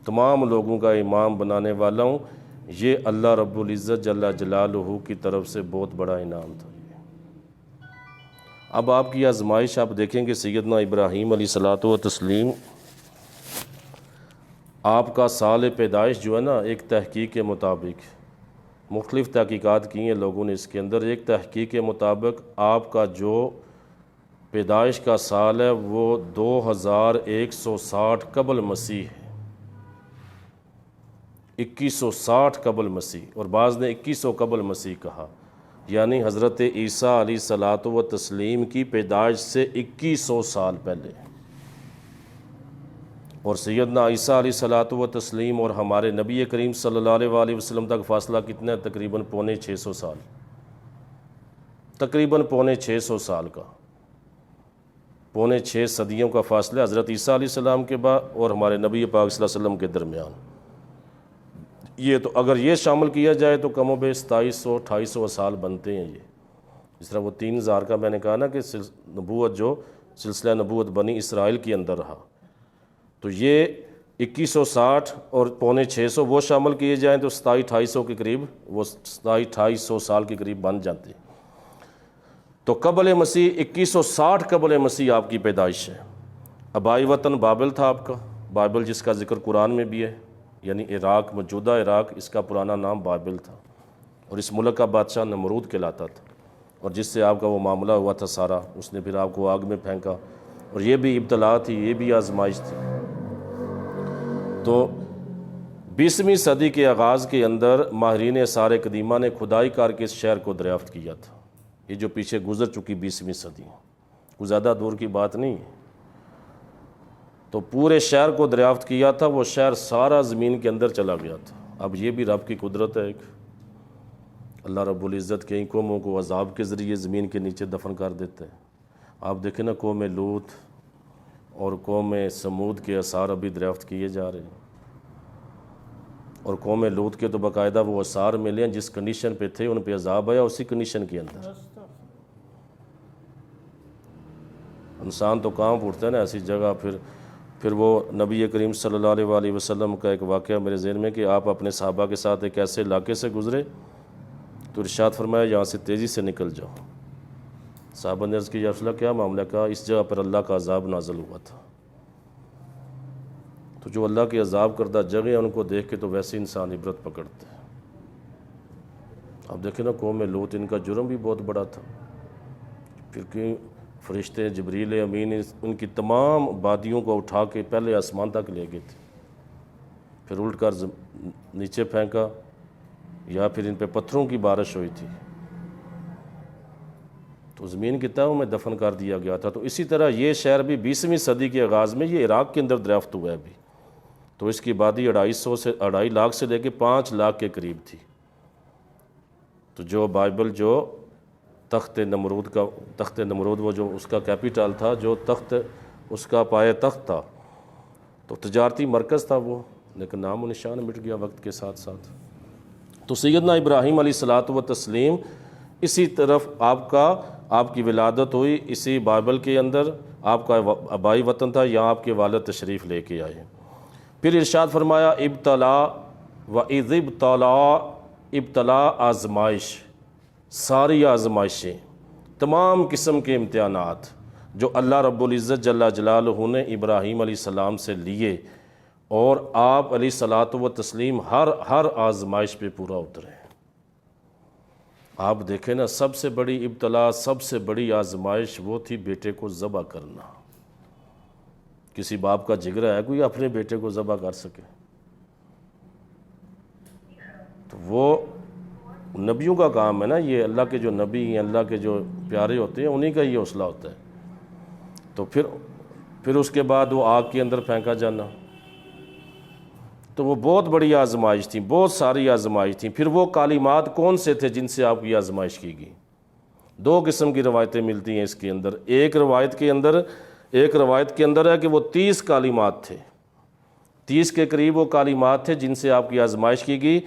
تمام لوگوں کا امام بنانے والا ہوں۔ یہ اللہ رب العزت جل جلالہ کی طرف سے بہت بڑا انعام تھا۔ اب آپ کی آزمائش آپ دیکھیں کہ سیدنا ابراہیم علیہ الصلوۃ والتسلیم، آپ کا سال پیدائش جو ہے نا، ایک تحقیق کے مطابق، مختلف تحقیقات کی ہیں لوگوں نے اس کے اندر، ایک تحقیق کے مطابق آپ کا جو پیدائش کا سال ہے وہ 2160 قبل مسیح ہے، 2160 قبل مسیح، اور بعض نے 2100 قبل مسیح کہا، یعنی حضرت عیسیٰ علیہ الصلوۃ والتسلیم کی پیدائش سے 2100 سال پہلے۔ اور سیدنا عیسیٰ علیہ الصلوۃ والتسلیم اور ہمارے نبی کریم صلی اللہ علیہ وآلہ وسلم تک فاصلہ کتنا ہے؟ تقریباً 650 سال، تقریباً 650 سال کا، 6 صدیوں کا فاصلہ حضرت عیسیٰ علیہ السلام کے بعد اور ہمارے نبی پاک صلی اللہ علیہ وسلم کے درمیان۔ یہ تو اگر یہ شامل کیا جائے تو کم و بیش 2700-2800 سال بنتے ہیں۔ یہ جس طرح وہ 3000 کا میں نے کہا نا کہ نبوت جو سلسلہ نبوت بنی اسرائیل کے اندر رہا، تو یہ 2160 اور 650 وہ شامل کیے جائیں تو 2700-2800 کے قریب، وہ 2700-2800 سال کے قریب بن جاتے ہیں۔ تو قبل مسیح 2160 قبل مسیح آپ کی پیدائش ہے۔ آبائی وطن بابل تھا آپ کا، بابل جس کا ذکر قرآن میں بھی ہے، یعنی عراق، موجودہ عراق، اس کا پرانا نام بابل تھا، اور اس ملک کا بادشاہ نمرود کہلاتا تھا، اور جس سے آپ کا وہ معاملہ ہوا تھا سارا، اس نے پھر آپ کو آگ میں پھینکا، اور یہ بھی ابتلا تھی، یہ بھی آزمائش تھی۔ تو 20ویں صدی کے آغاز کے اندر ماہرین آثار قدیمہ نے کھدائی کر کے اس شہر کو دریافت کیا تھا، یہ جو پیچھے گزر چکی 20ویں صدی، کوئی زیادہ دور کی بات نہیں ہے۔ تو پورے شہر کو دریافت کیا تھا، وہ شہر سارا زمین کے اندر چلا گیا تھا۔ اب یہ بھی رب کی قدرت ہے، ایک اللہ رب العزت کئی قوموں کو عذاب کے ذریعے زمین کے نیچے دفن کر دیتے ہیں۔ آپ دیکھیں نا، قوم لوط اور قوم سمود کے آثار ابھی دریافت کیے جا رہے ہیں، اور قوم لوط کے تو باقاعدہ وہ آثار ملے ہیں، جس کنڈیشن پہ تھے ان پہ عذاب آیا، اسی کنڈیشن کے اندر۔ انسان تو کام اٹھتا ہے نا ایسی جگہ۔ پھر وہ نبی کریم صلی اللہ علیہ وآلہ وسلم کا ایک واقعہ میرے ذہن میں کہ آپ اپنے صحابہ کے ساتھ ایک ایسے علاقے سے گزرے تو ارشاد فرمایا یہاں سے تیزی سے نکل جاؤ۔ صحابہ نے عرض کی یا رسول اللہ کیا معاملہ؟ کہا اس جگہ پر اللہ کا عذاب نازل ہوا تھا۔ تو جو اللہ کی عذاب کردہ جگہ ہیں ان کو دیکھ کے تو ویسے انسان عبرت پکڑتے ہیں۔ اب دیکھیں نا، قوم لوط ان کا جرم بھی بہت بڑا تھا، کیونکہ فرشتے جبریل امین ان کی تمام بادیوں کو اٹھا کے پہلے آسمان تک لے گئے تھے، پھر الٹ کر نیچے پھینکا، یا پھر ان پہ پتھروں کی بارش ہوئی تھی، تو زمین کی تہوں میں دفن کر دیا گیا تھا۔ تو اسی طرح یہ شہر بھی 20ویں صدی کے آغاز میں یہ عراق کے اندر دریافت ہوا ہے ابھی، تو اس کی آبادی 2.5 لاکھ سے لے کے 5 لاکھ کے قریب تھی۔ تو جو بائبل جو تخت نمرود وہ جو اس کا کیپیٹل تھا، جو تخت اس کا پائے تخت تھا، تو تجارتی مرکز تھا وہ، لیکن نام و نشان مٹ گیا وقت کے ساتھ ساتھ۔ تو سیدنا ابراہیم علیہ الصلوۃ والتسلیم اسی طرف آپ کی ولادت ہوئی، اسی بائبل کے اندر آپ کا آبائی وطن تھا، یہاں آپ کے والد تشریف لے کے آئے۔ پھر ارشاد فرمایا ابتلا وَإِذِ ابتلا آزمائش، ساری آزمائشیں، تمام قسم کے امتحانات، جو اللہ رب العزت جل جلالہ نے ابراہیم علیہ السلام سے لیے، اور آپ علیہ الصلاۃ و تسلیم ہر آزمائش پہ پورا اترے۔ آپ دیکھیں نا، سب سے بڑی ابتلا، سب سے بڑی آزمائش وہ تھی بیٹے کو ذبح کرنا۔ کسی باپ کا جگر ہے کوئی اپنے بیٹے کو ذبح کر سکے؟ تو وہ نبیوں کا کام ہے نا، یہ اللہ کے جو نبی ہیں، اللہ کے جو پیارے ہوتے ہیں، انہی کا یہ حوصلہ ہوتا ہے۔ تو پھر اس کے بعد وہ آگ کے اندر پھینکا جانا، تو وہ بہت بڑی آزمائش تھی، بہت ساری آزمائش تھیں۔ پھر وہ کالمات کون سے تھے جن سے آپ کی آزمائش کی گئی؟ دو قسم کی روایتیں ملتی ہیں اس کے اندر۔ ایک روایت کے اندر ہے کہ وہ 30 کالمات تھے، 30 کے قریب وہ کالمات تھے جن سے آپ کی آزمائش کی گئی،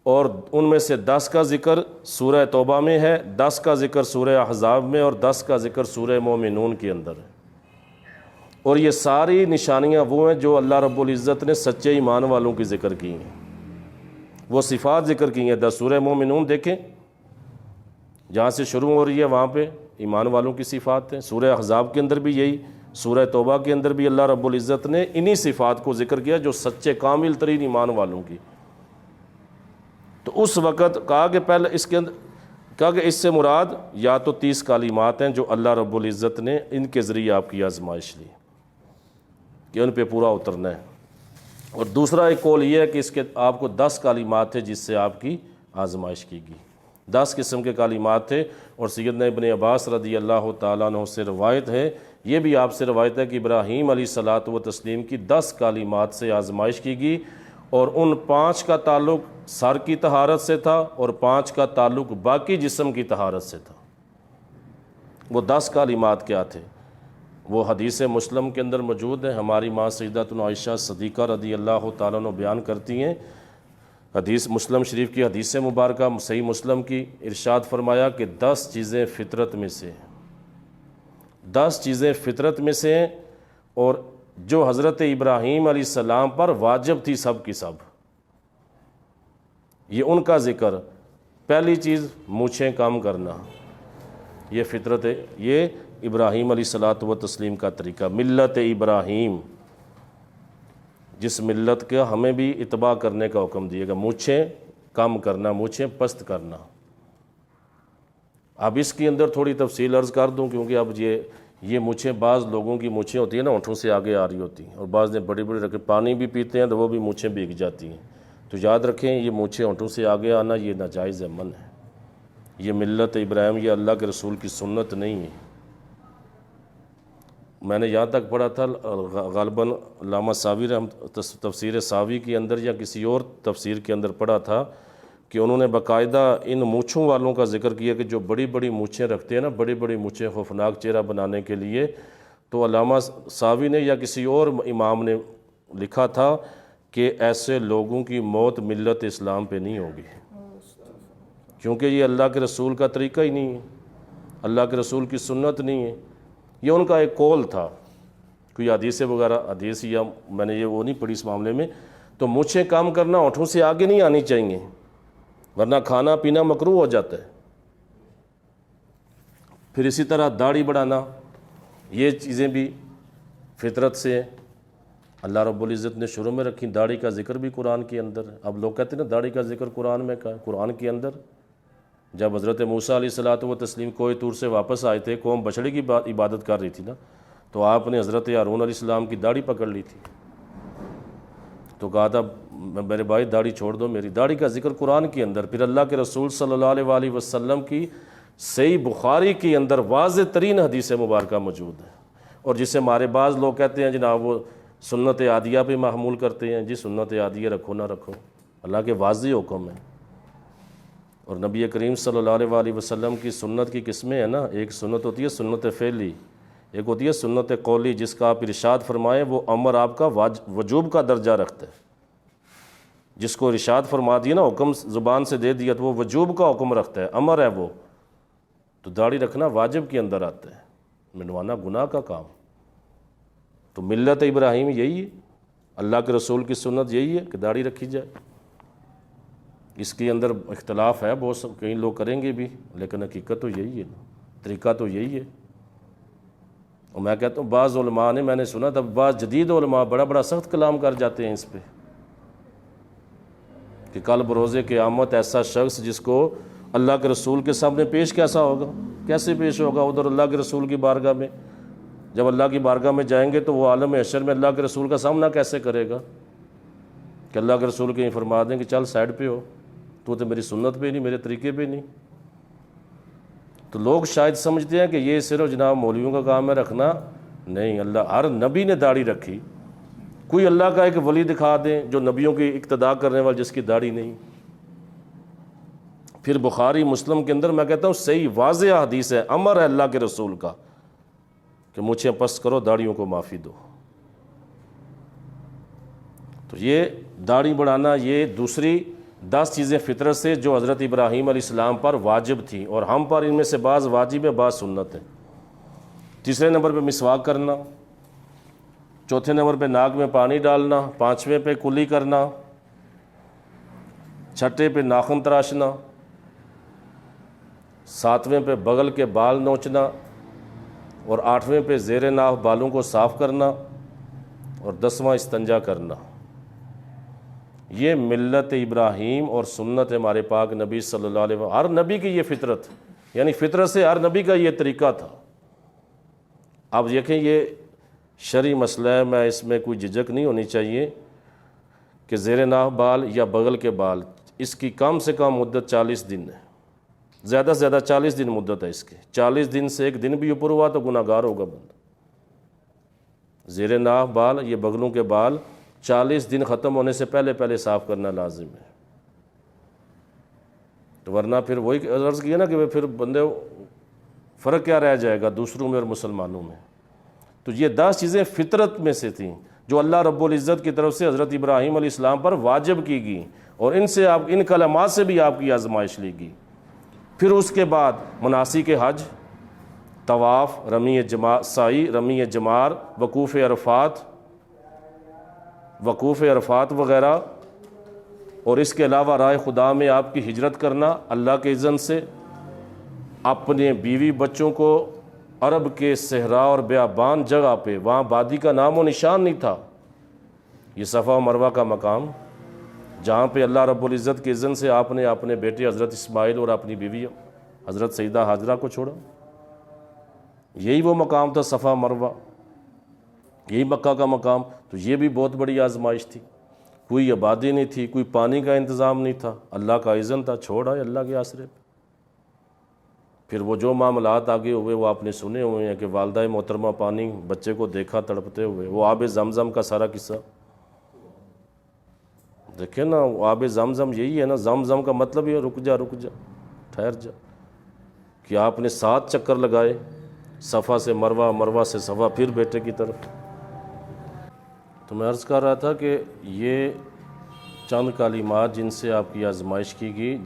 اور ان میں سے 10 کا ذکر سورہ توبہ میں ہے، 10 کا ذکر سورہ احزاب میں، اور 10 کا ذکر سورہ مومنون کے اندر ہے۔ اور یہ ساری نشانیاں وہ ہیں جو اللہ رب العزت نے سچے ایمان والوں کی ذکر کی ہیں، وہ صفات ذکر کی ہیں۔ 10 سورہ مومنون دیکھیں، جہاں سے شروع ہو رہی ہے وہاں پہ ایمان والوں کی صفات ہیں۔ سورہ احزاب کے اندر بھی یہی، سورہ توبہ کے اندر بھی اللہ رب العزت نے انہی صفات کو ذکر کیا جو سچے کامل ترین ایمان والوں کی۔ تو اس وقت کہا کہ پہلے اس کے اندر کہا کہ اس سے مراد یا تو 30 کالمات ہیں جو اللہ رب العزت نے ان کے ذریعے آپ کی آزمائش لی کہ ان پہ پورا اترنا ہے، اور دوسرا ایک قول یہ ہے کہ اس کے آپ کو 10 کالمات تھے جس سے آپ کی آزمائش کی گئی، 10 قسم کے کالمات تھے۔ اور سیدنا ابن عباس رضی اللہ تعالیٰ عنہ سے روایت ہے، یہ بھی آپ سے روایت ہے کہ ابراہیم علیہ الصلاۃ و تسلیم کی 10 کالمات سے آزمائش کی گئی، اور ان 5 کا تعلق سر کی طہارت سے تھا، اور 5 کا تعلق باقی جسم کی طہارت سے تھا۔ وہ 10 کالمات کیا تھے؟ وہ حدیث مسلم کے اندر موجود ہے، ہماری ماں سیدتنا عائشہ صدیقہ رضی اللہ تعالیٰ عنہ بیان کرتی ہیں، حدیث مسلم شریف کی حدیث مبارکہ صحیح مسلم کی، ارشاد فرمایا کہ 10 چیزیں فطرت میں سے ہیں، 10 چیزیں فطرت میں سے ہیں، اور جو حضرت ابراہیم علیہ السلام پر واجب تھی سب کی سب، یہ ان کا ذکر۔ پہلی چیز مونچھیں کم کرنا، یہ فطرت ہے، یہ ابراہیم علیہ الصلاۃ و تسلیم کا طریقہ، ملت ابراہیم، جس ملت کا ہمیں بھی اتباع کرنے کا حکم دیے گا، مونچھیں کم کرنا، مونچھیں پست کرنا۔ اب اس کے اندر تھوڑی تفصیل عرض کر دوں، کیونکہ اب یہ مونچھیں بعض لوگوں کی مونچھیں ہوتی ہیں نا ہونٹوں سے آگے آ رہی ہوتی ہیں، اور بعض نے بڑی بڑی رکھے، پانی بھی پیتے ہیں تو وہ بھی مونچھیں بھیگ جاتی ہیں۔ تو یاد رکھیں، یہ مونچھیں ہونٹوں سے آگے آنا یہ ناجائز من ہے، یہ ملت ابراہیم، یہ اللہ کے رسول کی سنت نہیں ہے۔ میں نے یہاں تک پڑھا تھا، غالباً علامہ ساوی تفسیر ساوی کے اندر یا کسی اور تفسیر کے اندر پڑھا تھا کہ انہوں نے باقاعدہ ان مونچھوں والوں کا ذکر کیا کہ جو بڑی بڑی مونچھیں رکھتے ہیں نا، بڑی بڑی مونچھیں خوفناک چہرہ بنانے کے لیے، تو علامہ ساوی نے یا کسی اور امام نے لکھا تھا کہ ایسے لوگوں کی موت ملت اسلام پہ نہیں ہوگی، کیونکہ یہ اللہ کے رسول کا طریقہ ہی نہیں ہے، اللہ کے رسول کی سنت نہیں ہے۔ یہ ان کا ایک قول تھا، کوئی حدیث وغیرہ، حدیث یا میں نے یہ وہ نہیں پڑھی اس معاملے میں۔ تو مونچھیں کام کرنا ہونٹوں سے آگے نہیں آنی چاہیے، ورنہ کھانا پینا مکروہ ہو جاتا ہے۔ پھر اسی طرح داڑھی بڑھانا، یہ چیزیں بھی فطرت سے ہیں، اللہ رب العزت نے شروع میں رکھی۔ داڑھی کا ذکر بھی قرآن کے اندر ہے۔ اب لوگ کہتے ہیں نا داڑھی کا ذکر قرآن میں کا ہے، قرآن کے اندر جب حضرت موسیٰ علیہ الصلاۃ و تسلیم کوہ طور سے واپس آئے تھے، قوم بچڑے کی عبادت کر رہی تھی نا، تو آپ نے حضرت ہارون علیہ السلام کی داڑھی پکڑ لی تھی، تو کہا تھا میرے بھائی داڑھی چھوڑ دو، میری داڑھی کا ذکر قرآن کے اندر۔ پھر اللہ کے رسول صلی اللہ علیہ وآلہ وسلم کی صحیح بخاری کے اندر واضح ترین حدیث مبارکہ موجود ہے، اور جسے ہمارے بعض لوگ کہتے ہیں جناب وہ سنت عادیہ پہ محمول کرتے ہیں، جی سنت عادیہ رکھو نہ رکھو، اللہ کے واضح حکم ہے۔ اور نبی کریم صلی اللہ علیہ وآلہ وسلم کی سنت کی قسمیں ہیں نا، ایک سنت ہوتی ہے سنت فعلی، ایک ہوتی ہے سنت قولی، جس کا آپ ارشاد فرمائیں وہ امر آپ کا وجوب کا درجہ رکھتا ہے۔ جس کو ارشاد فرما دیا نا، حکم زبان سے دے دیا تو وہ وجوب کا حکم رکھتا ہے، امر ہے وہ۔ تو داڑھی رکھنا واجب کے اندر آتا ہے، منڈوانا گناہ کا کام۔ تو ملت ابراہیم یہی ہے، اللہ کے رسول کی سنت یہی ہے کہ داڑھی رکھی جائے۔ اس کے اندر اختلاف ہے، بہت کئی لوگ کریں گے بھی، لیکن حقیقت تو یہی ہے، طریقہ تو یہی ہے۔ اور میں کہتا ہوں بعض علماء نے، میں نے سنا تھا بعض جدید علماء بڑا بڑا سخت کلام کر جاتے ہیں اس پہ کہ کل بروز قیامت ایسا شخص جس کو اللہ کے رسول کے سامنے پیش کیسا ہوگا، کیسے پیش ہوگا ادھر اللہ کے رسول کی بارگاہ میں؟ جب اللہ کی بارگاہ میں جائیں گے تو وہ عالم حشر میں اللہ کے رسول کا سامنا کیسے کرے گا کہ اللہ کے رسول کہیں فرما دیں کہ چل سائڈ پہ ہو، تو میری سنت پہ نہیں، میرے طریقے پہ نہیں۔ تو لوگ شاید سمجھتے ہیں کہ یہ صرف جناب مولویوں کا کام ہے رکھنا، نہیں، اللہ ہر نبی نے داڑھی رکھی، کوئی اللہ کا ایک ولی دکھا دیں جو نبیوں کی اقتداء کرنے والا جس کی داڑھی نہیں۔ پھر بخاری مسلم کے اندر میں کہتا ہوں صحیح واضح حدیث ہے، امر ہے اللہ کے رسول کا کہ مجھے پس کرو، داڑھیوں کو معافی دو۔ تو یہ داڑھی بڑھانا، یہ دوسری 10 چیزیں فطرت سے جو حضرت ابراہیم علیہ السلام پر واجب تھیں، اور ہم پر ان میں سے بعض واجب ہے، بعض سنت ہے۔ تیسرے نمبر پہ مسواک کرنا، چوتھے نمبر پہ ناک میں پانی ڈالنا، پانچویں پہ کلی کرنا، چھٹے پہ ناخن تراشنا، ساتویں پہ بغل کے بال نوچنا، اور آٹھویں پہ زیر ناف بالوں کو صاف کرنا، اور 10واں استنجا کرنا۔ یہ ملت ابراہیم اور سنت ہمارے پاک نبی صلی اللہ علیہ وسلم، ہر نبی کی یہ فطرت، یعنی فطرت سے ہر نبی کا یہ طریقہ تھا۔ اب دیکھیں یہ شرعی مسئلہ ہے، میں اس میں کوئی جھجک نہیں ہونی چاہیے کہ زیر ناف بال یا بغل کے بال، اس کی کم سے کم مدت 40 دن ہے، زیادہ سے زیادہ 40 دن مدت ہے اس کی۔ 40 دن سے ایک دن بھی اوپر ہوا تو گناہ گار ہوگا بندہ۔ زیر ناف بال، یہ بغلوں کے بال 40 دن ختم ہونے سے پہلے پہلے صاف کرنا لازم ہے، تو ورنہ پھر وہی عرض کیا نا کہ پھر بندے فرق کیا رہ جائے گا دوسروں میں اور مسلمانوں میں۔ تو یہ 10 چیزیں فطرت میں سے تھیں جو اللہ رب العزت کی طرف سے حضرت ابراہیم علیہ السلام پر واجب کی گئی، اور ان سے آپ، ان کلمات سے بھی آپ کی آزمائش لی گئی۔ پھر اس کے بعد مناسک حج، طواف، رمی سعی، رمی جمار، وقوف عرفات وغیرہ، اور اس کے علاوہ راہ خدا میں آپ کی ہجرت کرنا اللہ کے اذن سے، اپنے بیوی بچوں کو عرب کے صحرا اور بیابان جگہ پہ، وہاں وادی کا نام و نشان نہیں تھا، یہ صفا و مروہ کا مقام جہاں پہ اللہ رب العزت کے اذن سے آپ نے اپنے بیٹے حضرت اسماعیل اور اپنی بیوی حضرت سیدہ ہاجرہ کو چھوڑا، یہی وہ مقام تھا صفا مروہ، یہی مکہ کا مقام۔ تو یہ بھی بہت بڑی آزمائش تھی، کوئی آبادی نہیں تھی، کوئی پانی کا انتظام نہیں تھا، اللہ کا اذن تھا، چھوڑ آئے اللہ کے آسرے پہ۔ پھر وہ جو معاملات آگے ہوئے وہ آپ نے سنے ہوئے ہیں کہ والدہ محترمہ پانی بچے کو دیکھا تڑپتے ہوئے، وہ آب زمزم کا سارا قصہ دیکھیں نا، وہ آب زمزم یہی ہے نا، زمزم کا مطلب یہ رک جا رک جا، ٹھہر جا، کہ آپ نے 7 چکر لگائے صفا سے مروہ، مروہ سے صفا، پھر بیٹے کی طرف۔ تو میں عرض کر رہا تھا کہ یہ چند کلمات جن سے آپ کی آزمائش کی گئی،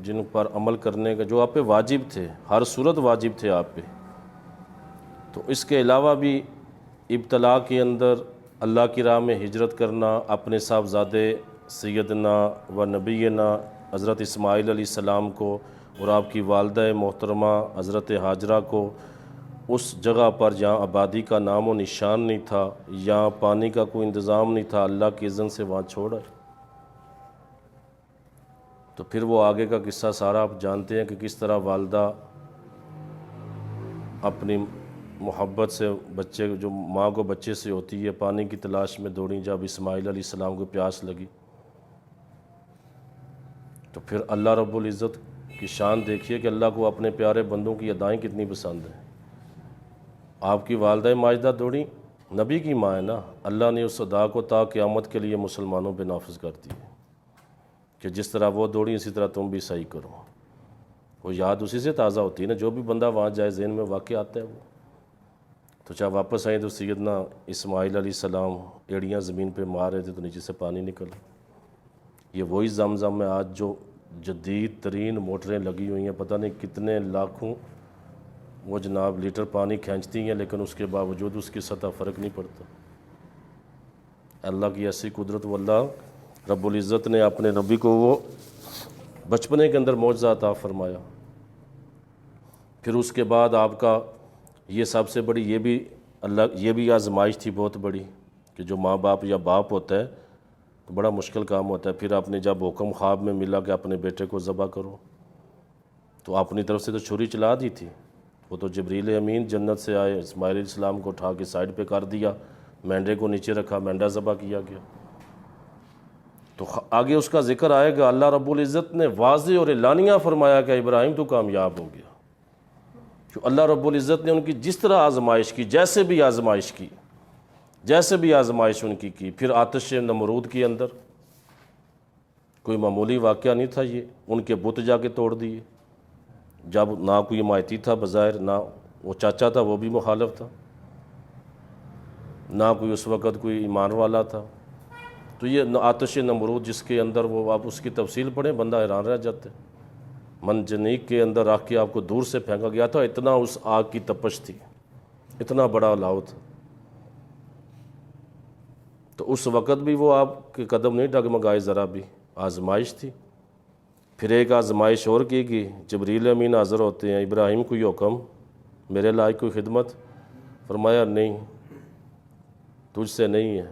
جن پر عمل کرنے کا جو آپ پہ واجب تھے، ہر صورت واجب تھے آپ پہ۔ تو اس کے علاوہ بھی ابتلا کے اندر اللہ کی راہ میں ہجرت کرنا، اپنے صاحبزادے سیدنا و نبینا حضرت اسماعیل علیہ السلام کو اور آپ کی والدہ محترمہ حضرت ہاجرہ کو اس جگہ پر جہاں آبادی کا نام و نشان نہیں تھا، یہاں پانی کا کوئی انتظام نہیں تھا، اللہ کے اذن سے وہاں چھوڑا۔ تو پھر وہ آگے کا قصہ سارا آپ جانتے ہیں کہ کس طرح والدہ اپنی محبت سے بچے، جو ماں کو بچے سے ہوتی ہے، پانی کی تلاش میں دوڑیں جب اسماعیل علیہ السلام کو پیاس لگی۔ تو پھر اللہ رب العزت کی شان دیکھیے کہ اللہ کو اپنے پیارے بندوں کی ادائیں کتنی پسند ہیں۔ آپ کی والدہ ماجدہ دوڑیں، نبی کی ماں ہے نا، اللہ نے اس ادا کو تا قیامت کے لیے مسلمانوں پہ نافذ کر دی ہے کہ جس طرح وہ دوڑیں اسی طرح تم بھی صحیح کرو۔ وہ یاد اسی سے تازہ ہوتی ہے نا، جو بھی بندہ وہاں جائے ذہن میں واقع آتا ہے وہ۔ تو چاہے واپس آئیں تو سیدنا اسماعیل علیہ السلام ایڑیاں زمین پہ مار رہے تھے تو نیچے سے پانی نکلا۔ یہ وہی زمزم میں آج جو جدید ترین موٹریں لگی ہوئی ہیں، پتہ نہیں کتنے لاکھوں وہ جناب لیٹر پانی کھینچتی ہیں، لیکن اس کے باوجود اس کی سطح فرق نہیں پڑتا۔ اللہ کی ایسی قدرت، وہ اللہ رب العزت نے اپنے نبی کو وہ بچپنے کے اندر معجزہ عطا فرمایا۔ پھر اس کے بعد آپ کا یہ سب سے بڑی یہ بھی آزمائش تھی بہت بڑی، کہ جو ماں باپ یا باپ ہوتا ہے تو بڑا مشکل کام ہوتا ہے۔ پھر آپ نے جب حکم خواب میں ملا کہ اپنے بیٹے کو ذبح کرو، تو اپنی طرف سے تو چھری چلا دی تھی، وہ تو جبریل امین جنت سے آئے، اسماعیل علیہ السلام کو اٹھا کے سائڈ پہ کر دیا، مینڈے کو نیچے رکھا، مینڈا ذبح کیا گیا۔ تو آگے اس کا ذکر آئے گا، اللہ رب العزت نے واضح اور اعلانیہ فرمایا کہ ابراہیم تو کامیاب ہو گیا، کہ اللہ رب العزت نے ان کی جس طرح آزمائش کی، جیسے بھی آزمائش ان کی پھر آتش نمرود کے اندر کوئی معمولی واقعہ نہیں تھا، یہ ان کے بت جا کے توڑ دیے، جب نہ کوئی حمایتی تھا بظاہر، نہ وہ چاچا تھا وہ بھی مخالف تھا، نہ کوئی اس وقت کوئی ایمان والا تھا۔ تو یہ آتش نمرود جس کے اندر وہ آپ اس کی تفصیل پڑھیں بندہ حیران رہ جاتے، منجنیق کے اندر رکھ کے آپ کو دور سے پھینکا گیا تھا، اتنا اس آگ کی تپش تھی، اتنا بڑا الاؤ تھا۔ تو اس وقت بھی وہ آپ کے قدم نہیں ڈگمگائے، ذرا بھی آزمائش تھی۔ پھر ایک آزمائش اور کی گئی، جبریل امین حاضر ہوتے ہیں، ابراہیم کوئی حکم، میرے لائق کوئی خدمت؟ فرمایا نہیں، تجھ سے نہیں ہے۔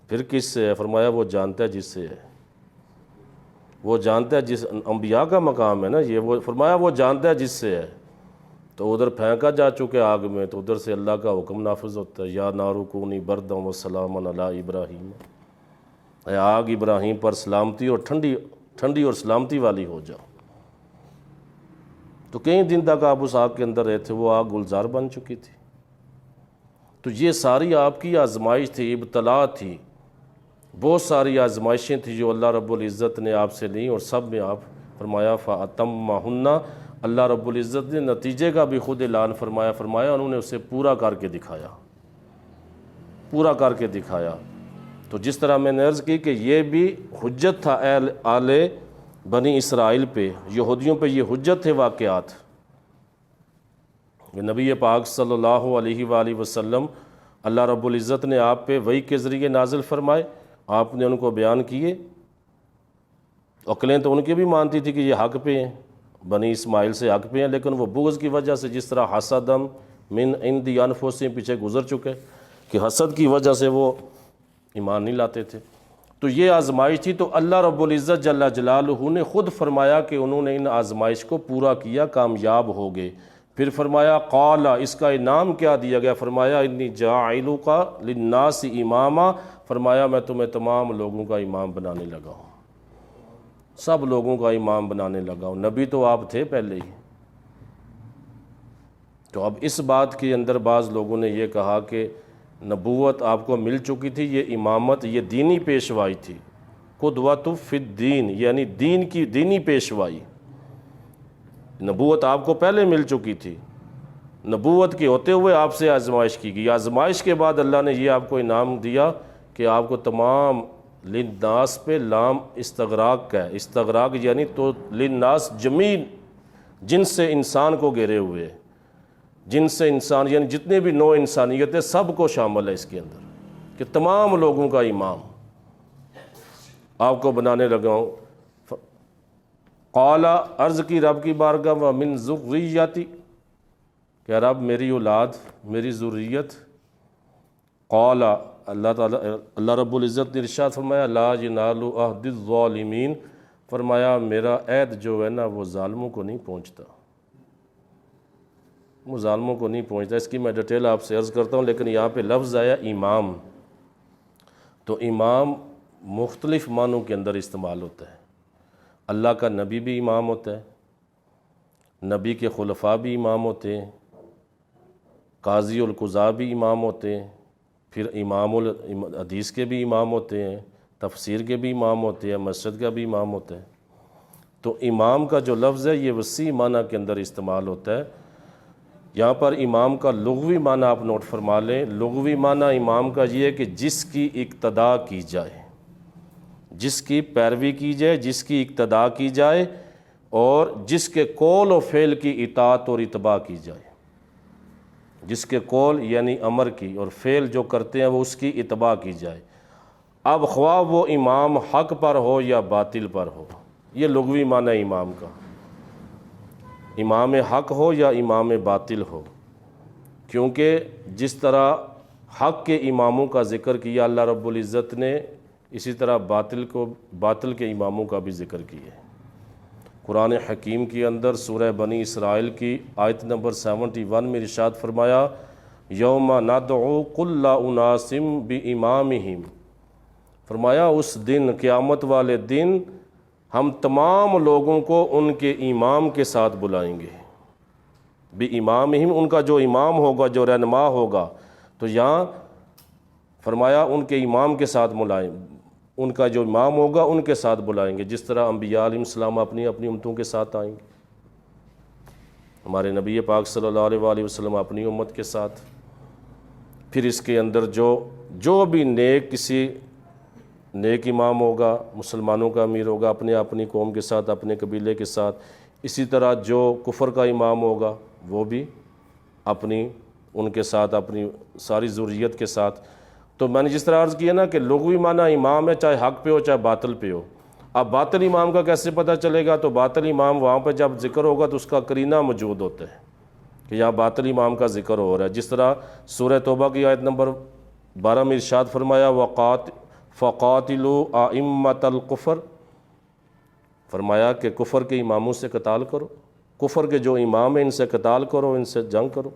پھر کس سے ہے؟ فرمایا وہ جانتا ہے جس سے ہے، وہ جانتا ہے جس انبیاء کا مقام ہے نا یہ، وہ فرمایا وہ جانتا ہے جس سے ہے۔ تو ادھر پھینکا جا چکے آگ میں، تو ادھر سے اللہ کا حکم نافذ ہوتا ہے، یا نار کونی بردا وسلاما علی ابراہیم، اے آگ ابراہیم پر سلامتی اور ٹھنڈی اور سلامتی والی ہو جاؤ۔ تو کئی دن تک آپ اس آگ کے اندر رہے تھے، وہ آگ گلزار بن چکی تھی۔ تو یہ ساری آپ کی آزمائش تھی، ابتلا تھی، بہت ساری آزمائشیں تھیں جو اللہ رب العزت نے آپ سے لیں، اور سب میں آپ فرمایا فَأَتَمَّهُنَّ، اللہ رب العزت نے نتیجے کا بھی خود اعلان فرمایا انہوں نے اسے پورا کر کے دکھایا۔ تو جس طرح میں نے عرض کی کہ یہ بھی حجت تھا آل بنی اسرائیل پہ، یہودیوں پہ یہ حجت تھے واقعات، کہ نبی پاک صلی اللہ علیہ وآلہ وسلم اللہ رب العزت نے آپ پہ وحی کے ذریعے نازل فرمائے، آپ نے ان کو بیان کیے، عقلیں تو ان کی بھی مانتی تھی کہ یہ حق پہ ہیں، بنی اسماعیل سے حق پہ ہیں، لیکن وہ بغض کی وجہ سے، جس طرح حسدم من عند انفسہم پیچھے گزر چکے کہ حسد کی وجہ سے وہ ایمان نہیں لاتے تھے۔ تو یہ آزمائش تھی، تو اللہ رب العزت جل جلالہ نے خود فرمایا کہ انہوں نے ان آزمائش کو پورا کیا، کامیاب ہو گئے۔ پھر فرمایا قال، اس کا انعام کیا دیا گیا؟ فرمایا انی جاعلک للناس اماما، فرمایا میں تمہیں تمام لوگوں کا امام بنانے لگا ہوں، سب لوگوں کا امام بنانے لگا ہوں، نبی تو آپ تھے پہلے ہی۔ تو اب اس بات کے اندر بعض لوگوں نے یہ کہا کہ نبوت آپ کو مل چکی تھی، یہ امامت یہ دینی پیشوائی تھی، قدوۃ فی الدین، یعنی دینی پیشوائی، نبوت آپ کو پہلے مل چکی تھی، نبوت کے ہوتے ہوئے آپ سے آزمائش کی گئی، آزمائش کے بعد اللہ نے یہ آپ کو انعام دیا کہ آپ کو تمام للناس پہ لام استغراق کا ہے، استغراق یعنی تو للناس جمیع، جن سے انسان کو گھیرے ہوئے، جن سے انسان یعنی جتنے بھی نوع انسانیت ہے سب کو شامل ہے اس کے اندر، کہ تمام لوگوں کا امام آپ کو بنانے لگا ہوں۔ قال، عرض کی رب کی بارگاہ، ومن ذریتی، کہ رب میری اولاد، میری ذریت۔ قال، اللہ رب العزت نے ارشاد فرمایا لا ینال عہد الظالمین، فرمایا میرا عہد جو ہے نا وہ ظالموں کو نہیں پہنچتا، وہ ظالموں کو نہیں پہنچتا۔ اس کی میں ڈیٹیل آپ سے عرض کرتا ہوں، لیکن یہاں پہ لفظ آیا امام، تو امام مختلف معنوں کے اندر استعمال ہوتا ہے۔ اللہ کا نبی بھی امام ہوتا ہے، نبی کے خلفاء بھی امام ہوتے ہیں، قاضی القضاء بھی امام ہوتے ہیں، پھر امام الحدیث کے بھی امام ہوتے ہیں، تفسیر کے بھی امام ہوتے ہیں، مسجد کا بھی امام ہوتا ہے۔ تو امام کا جو لفظ ہے یہ وسیع معنی کے اندر استعمال ہوتا ہے۔ یہاں پر امام کا لغوی معنی آپ نوٹ فرما لیں، لغوی معنی امام کا یہ ہے کہ جس کی اقتداء کی جائے، جس کی پیروی کی جائے، جس کی اقتداء کی جائے، اور جس کے قول و فعل کی اطاعت اور اتباع کی جائے، جس کے قول یعنی امر کی اور فعل جو کرتے ہیں وہ اس کی اتباع کی جائے۔ اب خواہ وہ امام حق پر ہو یا باطل پر ہو، یہ لغوی معنی ہے امام کا، امام حق ہو یا امام باطل ہو، کیونکہ جس طرح حق کے اماموں کا ذکر کیا اللہ رب العزت نے، اسی طرح باطل کے اماموں کا بھی ذکر کیا ہے۔ قرآن حکیم کے اندر سورہ بنی اسرائیل کی آیت نمبر 71 میں ارشاد فرمایا، یوم ندعو کل اناس بامامہم، فرمایا اس دن، قیامت والے دن، ہم تمام لوگوں کو ان کے امام کے ساتھ بلائیں گے۔ بامامہم، ان کا جو امام ہوگا، جو رہنما ہوگا، تو یہاں فرمایا ان کے امام کے ساتھ بلائیں، ان کا جو امام ہوگا ان کے ساتھ بلائیں گے، جس طرح انبیاء علیہ السلام اپنی امتوں کے ساتھ آئیں گے، ہمارے نبی پاک صلی اللہ علیہ وآلہ وسلم اپنی امت کے ساتھ۔ پھر اس کے اندر جو بھی کسی نیک امام ہوگا، مسلمانوں کا امیر ہوگا، اپنی قوم کے ساتھ، اپنے قبیلے کے ساتھ، اسی طرح جو کفر کا امام ہوگا وہ بھی ان کے ساتھ، اپنی ساری ذریت کے ساتھ۔ تو میں نے جس طرح عرض کیا نا کہ لغوی معنی امام ہے، چاہے حق پہ ہو چاہے باطل پہ ہو۔ اب باطل امام کا کیسے پتہ چلے گا؟ تو باطل امام وہاں پہ جب ذکر ہوگا تو اس کا قرینہ موجود ہوتا ہے کہ یہاں باطل امام کا ذکر ہو رہا ہے، جس طرح سورہ توبہ کی آیت نمبر 12 میں ارشاد فرمایا، فَقَاتِلُوا أَئِمَّةَ الْكُفْرِ، فرمایا کہ کفر کے اماموں سے قتال کرو، کفر کے جو امام ہیں ان سے قتال کرو، ان سے جنگ کرو۔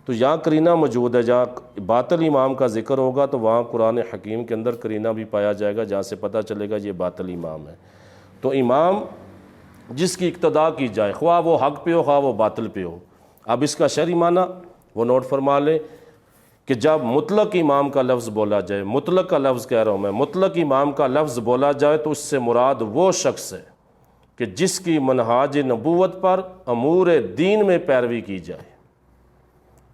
تو یہاں قرینہ موجود ہے، جہاں باطل امام کا ذکر ہوگا تو وہاں قرآن حکیم کے اندر قرینہ بھی پایا جائے گا، جہاں سے پتہ چلے گا یہ باطل امام ہے۔ تو امام جس کی اقتداء کی جائے، خواہ وہ حق پہ ہو خواہ وہ باطل پہ ہو۔ اب اس کا شرعی معنی وہ نوٹ فرما لیں کہ جب مطلق امام کا لفظ بولا جائے، مطلق کا لفظ کہہ رہا ہوں میں، مطلق امام کا لفظ بولا جائے تو اس سے مراد وہ شخص ہے کہ جس کی منہاج نبوت پر امور دین میں پیروی کی جائے۔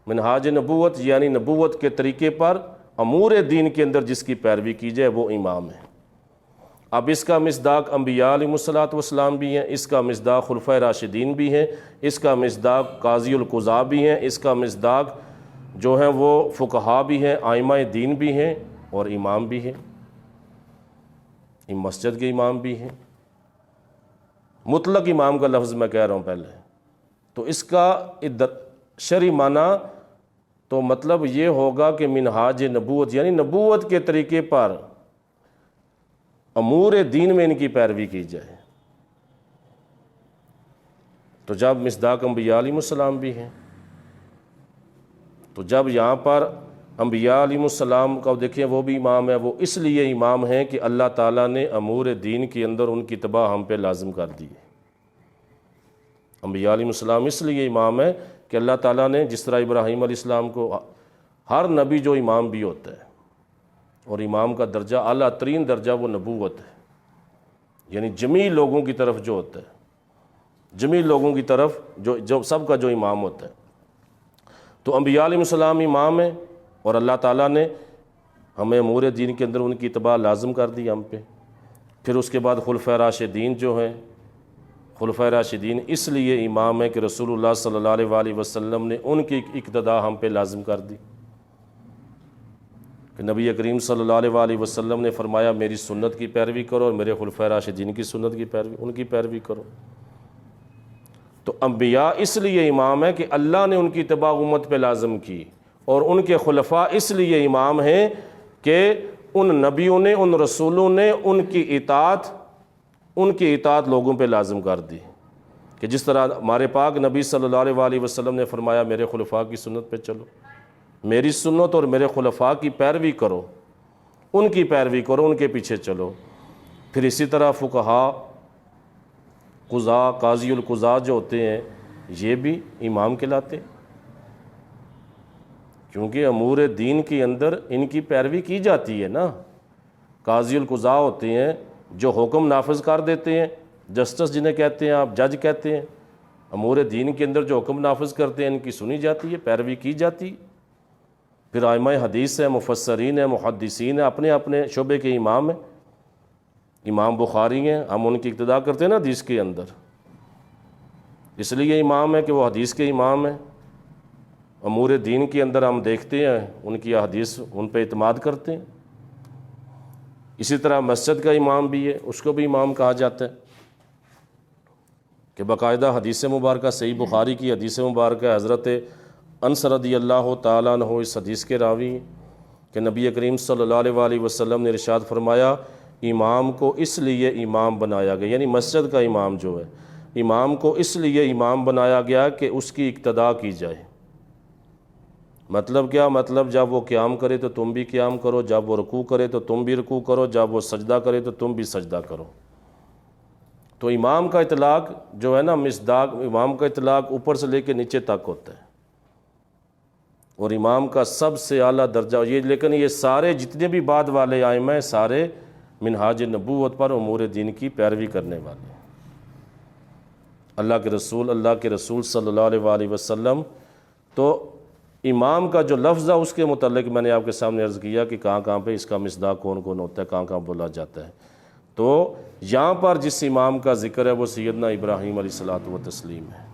منہاج نبوت یعنی نبوت کے طریقے پر امور دین کے اندر جس کی پیروی کی جائے وہ امام ہے۔ اب اس کا مصداق انبیاء علیہ السلام بھی ہیں، اس کا مصداق خلفائے راشدین بھی ہیں، اس کا مصداق قاضی القضاء بھی ہیں، اس کا مصداق جو ہیں وہ فقہا بھی ہیں، ائمہ دین بھی ہیں، اور امام بھی ہیں، مسجد کے امام بھی ہیں۔ مطلق امام کا لفظ میں کہہ رہا ہوں پہلے، تو اس کا شرعی معنی تو مطلب یہ ہوگا کہ منہاج نبوت یعنی نبوت کے طریقے پر امور دین میں ان کی پیروی کی جائے۔ تو جب مصداق انبیاء علیہ السلام بھی ہیں، تو جب یہاں پر انبیاء علیہ السلام کا دیکھیں وہ بھی امام ہے، وہ اس لیے امام ہیں کہ اللہ تعالیٰ نے امور دین کے اندر ان کی اتباع ہم پہ لازم کر دی ہے۔ انبیاء علیہ السلام اس لیے امام ہے کہ اللہ تعالیٰ نے جس طرح ابراہیم علیہ السلام کو، ہر نبی جو امام بھی ہوتا ہے، اور امام کا درجہ اعلیٰ ترین درجہ وہ نبوت ہے، یعنی جمیع لوگوں کی طرف جو ہوتا ہے، جمیع لوگوں کی طرف جو سب کا جو امام ہوتا ہے۔ تو انبیاء علیہ السلام امام ہیں، اور اللہ تعالیٰ نے ہمیں امور دین کے اندر ان کی اتباع لازم کر دی ہم پہ۔ پھر اس کے بعد خلفائے راشدین جو ہیں، خلفائے راشدین اس لیے امام ہے کہ رسول اللہ صلی اللہ علیہ وآلہ وسلم نے ان کی اقتداء ہم پہ لازم کر دی، کہ نبی کریم صلی اللہ علیہ وآلہ وسلم نے فرمایا میری سنت کی پیروی کرو اور میرے خلفائے راشدین کی سنت کی پیروی، ان کی پیروی کرو۔ تو انبیاء اس لیے امام ہے کہ اللہ نے ان کی اتباع امت پہ لازم کی، اور ان کے خلفاء اس لیے امام ہیں کہ ان نبیوں نے، ان رسولوں نے ان کی اطاعت لوگوں پہ لازم کر دی، کہ جس طرح ہمارے پاک نبی صلی اللہ علیہ وآلہ وسلم نے فرمایا میرے خلفاء کی سنت پہ چلو، میری سنت اور میرے خلفاء کی پیروی کرو، ان کی پیروی کرو، ان کے پیچھے چلو۔ پھر اسی طرح فقہا، قضاء، قاضی القضاء جو ہوتے ہیں یہ بھی امام کہلاتے ہیں، کیونکہ امور دین کے اندر ان کی پیروی کی جاتی ہے نا۔ قاضی القضاء ہوتے ہیں جو حکم نافذ کر دیتے ہیں، جسٹس جنہیں کہتے ہیں آپ، جج کہتے ہیں، امور دین کے اندر جو حکم نافذ کرتے ہیں ان کی سنی جاتی ہے، پیروی کی جاتی ہے۔ پھر ائمہ حدیث ہیں، مفسرین ہیں، محدثین ہیں، اپنے اپنے شعبے کے امام ہیں۔ امام بخاری ہیں، ہم ان کی اقتداء کرتے ہیں نا حدیث کے اندر، اس لیے امام ہے کہ وہ حدیث کے امام ہیں۔ امور دین کے اندر ہم دیکھتے ہیں ان کی حدیث، ان پہ اعتماد کرتے ہیں۔ اسی طرح مسجد کا امام بھی ہے، اس کو بھی امام کہا جاتا ہے، کہ باقاعدہ حدیث مبارکہ صحیح بخاری کی حدیث مبارکہ حضرت انس رضی اللہ تعالیٰ عنہ اس حدیث کے راوی ہیں کہ نبی کریم صلی اللہ علیہ وآلہ وسلم نے ارشاد فرمایا امام کو اس لیے امام بنایا گیا، یعنی مسجد کا امام جو ہے، امام کو اس لیے امام بنایا گیا کہ اس کی اقتداء کی جائے۔ مطلب کیا؟ مطلب جب وہ قیام کرے تو تم بھی قیام کرو، جب وہ رکوع کرے تو تم بھی رکوع کرو، جب وہ سجدہ کرے تو تم بھی سجدہ کرو۔ تو امام کا اطلاق جو ہے نا، مصداق امام کا اطلاق اوپر سے لے کے نیچے تک ہوتا ہے، اور امام کا سب سے اعلیٰ درجہ یہ، لیکن یہ سارے جتنے بھی بعد والے ائمہ ہیں سارے منہاج نبوت پر امور دین کی پیروی کرنے والے ہیں۔ اللہ کے رسول صلی اللہ علیہ وآلہ وسلم، تو امام کا جو لفظ ہے اس کے متعلق میں نے آپ کے سامنے عرض کیا کہ کہاں کہاں پہ اس کا مصداق کون کون ہوتا ہے، کہاں کہاں بولا جاتا ہے۔ تو یہاں پر جس امام کا ذکر ہے وہ سیدنا ابراہیم علیہ الصلوۃ والتسلیم ہے۔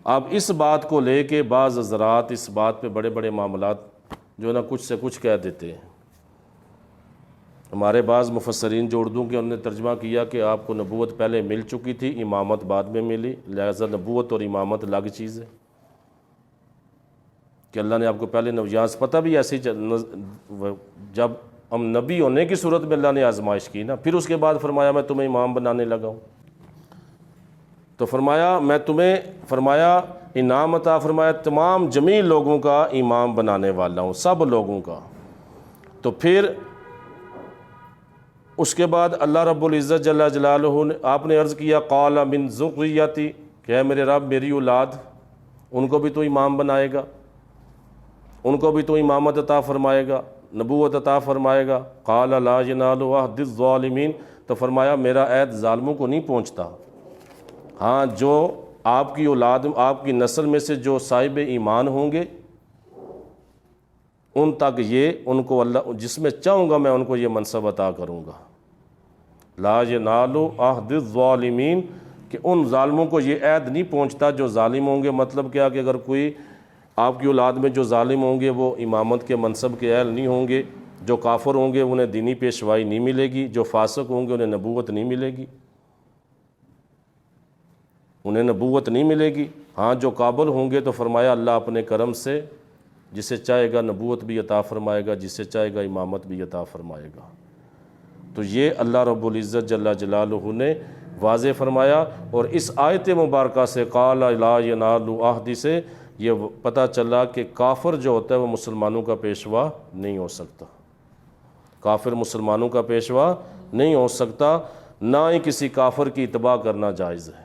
اب اس بات کو لے کے بعض حضرات اس بات پہ بڑے بڑے معاملات جو ہے نا کچھ سے کچھ کہہ دیتے ہیں۔ ہمارے بعض مفسرین جو اردو کے انہوں نے ترجمہ کیا کہ آپ کو نبوت پہلے مل چکی تھی، امامت بعد میں ملی، لہذا نبوت اور امامت الگ چیز ہے، کہ اللہ نے آپ کو پہلے یہاں سے پتہ بھی ایسی جب ہم نبی ہونے کی صورت میں اللہ نے آزمائش کی نا، پھر اس کے بعد فرمایا میں تمہیں امام بنانے لگا ہوں، تو فرمایا میں تمہیں انعام عطا فرمایا تمام جمیع لوگوں کا امام بنانے والا ہوں، سب لوگوں کا۔ تو پھر اس کے بعد اللہ رب العزت جل جلالہ نے آپ نے عرض کیا قال من ذریتی، کہ اے میرے رب میری اولاد ان کو بھی تو امام بنائے گا، ان کو بھی تو امامت عطا فرمائے گا، نبوت عطا فرمائے گا۔ قال لا ینال عہد الظالمین، تو فرمایا میرا عہد ظالموں کو نہیں پہنچتا، ہاں جو آپ کی اولاد آپ کی نسل میں سے جو صاحب ایمان ہوں گے ان تک یہ ان کو اللہ جس میں چاہوں گا میں ان کو یہ منصب عطا کروں گا۔ لا ینال عہد الظالمین، کہ ان ظالموں کو یہ عہد نہیں پہنچتا جو ظالم ہوں گے۔ مطلب کیا کہ اگر کوئی آپ کی اولاد میں جو ظالم ہوں گے وہ امامت کے منصب کے اہل نہیں ہوں گے، جو کافر ہوں گے انہیں دینی پیشوائی نہیں ملے گی، جو فاسق ہوں گے انہیں نبوت نہیں ملے گی، انہیں نبوت نہیں ملے گی۔ ہاں جو قابل ہوں گے تو فرمایا اللہ اپنے کرم سے جسے چاہے گا نبوت بھی عطا فرمائے گا، جسے چاہے گا امامت بھی عطا فرمائے گا۔ تو یہ اللہ رب العزت جل جلالہ نے واضح فرمایا، اور اس آیت مبارکہ سے قال لا ینال عہدی سے یہ پتہ چلا کہ کافر جو ہوتا ہے وہ مسلمانوں کا پیشوا نہیں ہو سکتا، کافر مسلمانوں کا پیشوا نہیں ہو سکتا، نہ ہی کسی کافر کی اتباع کرنا جائز ہے،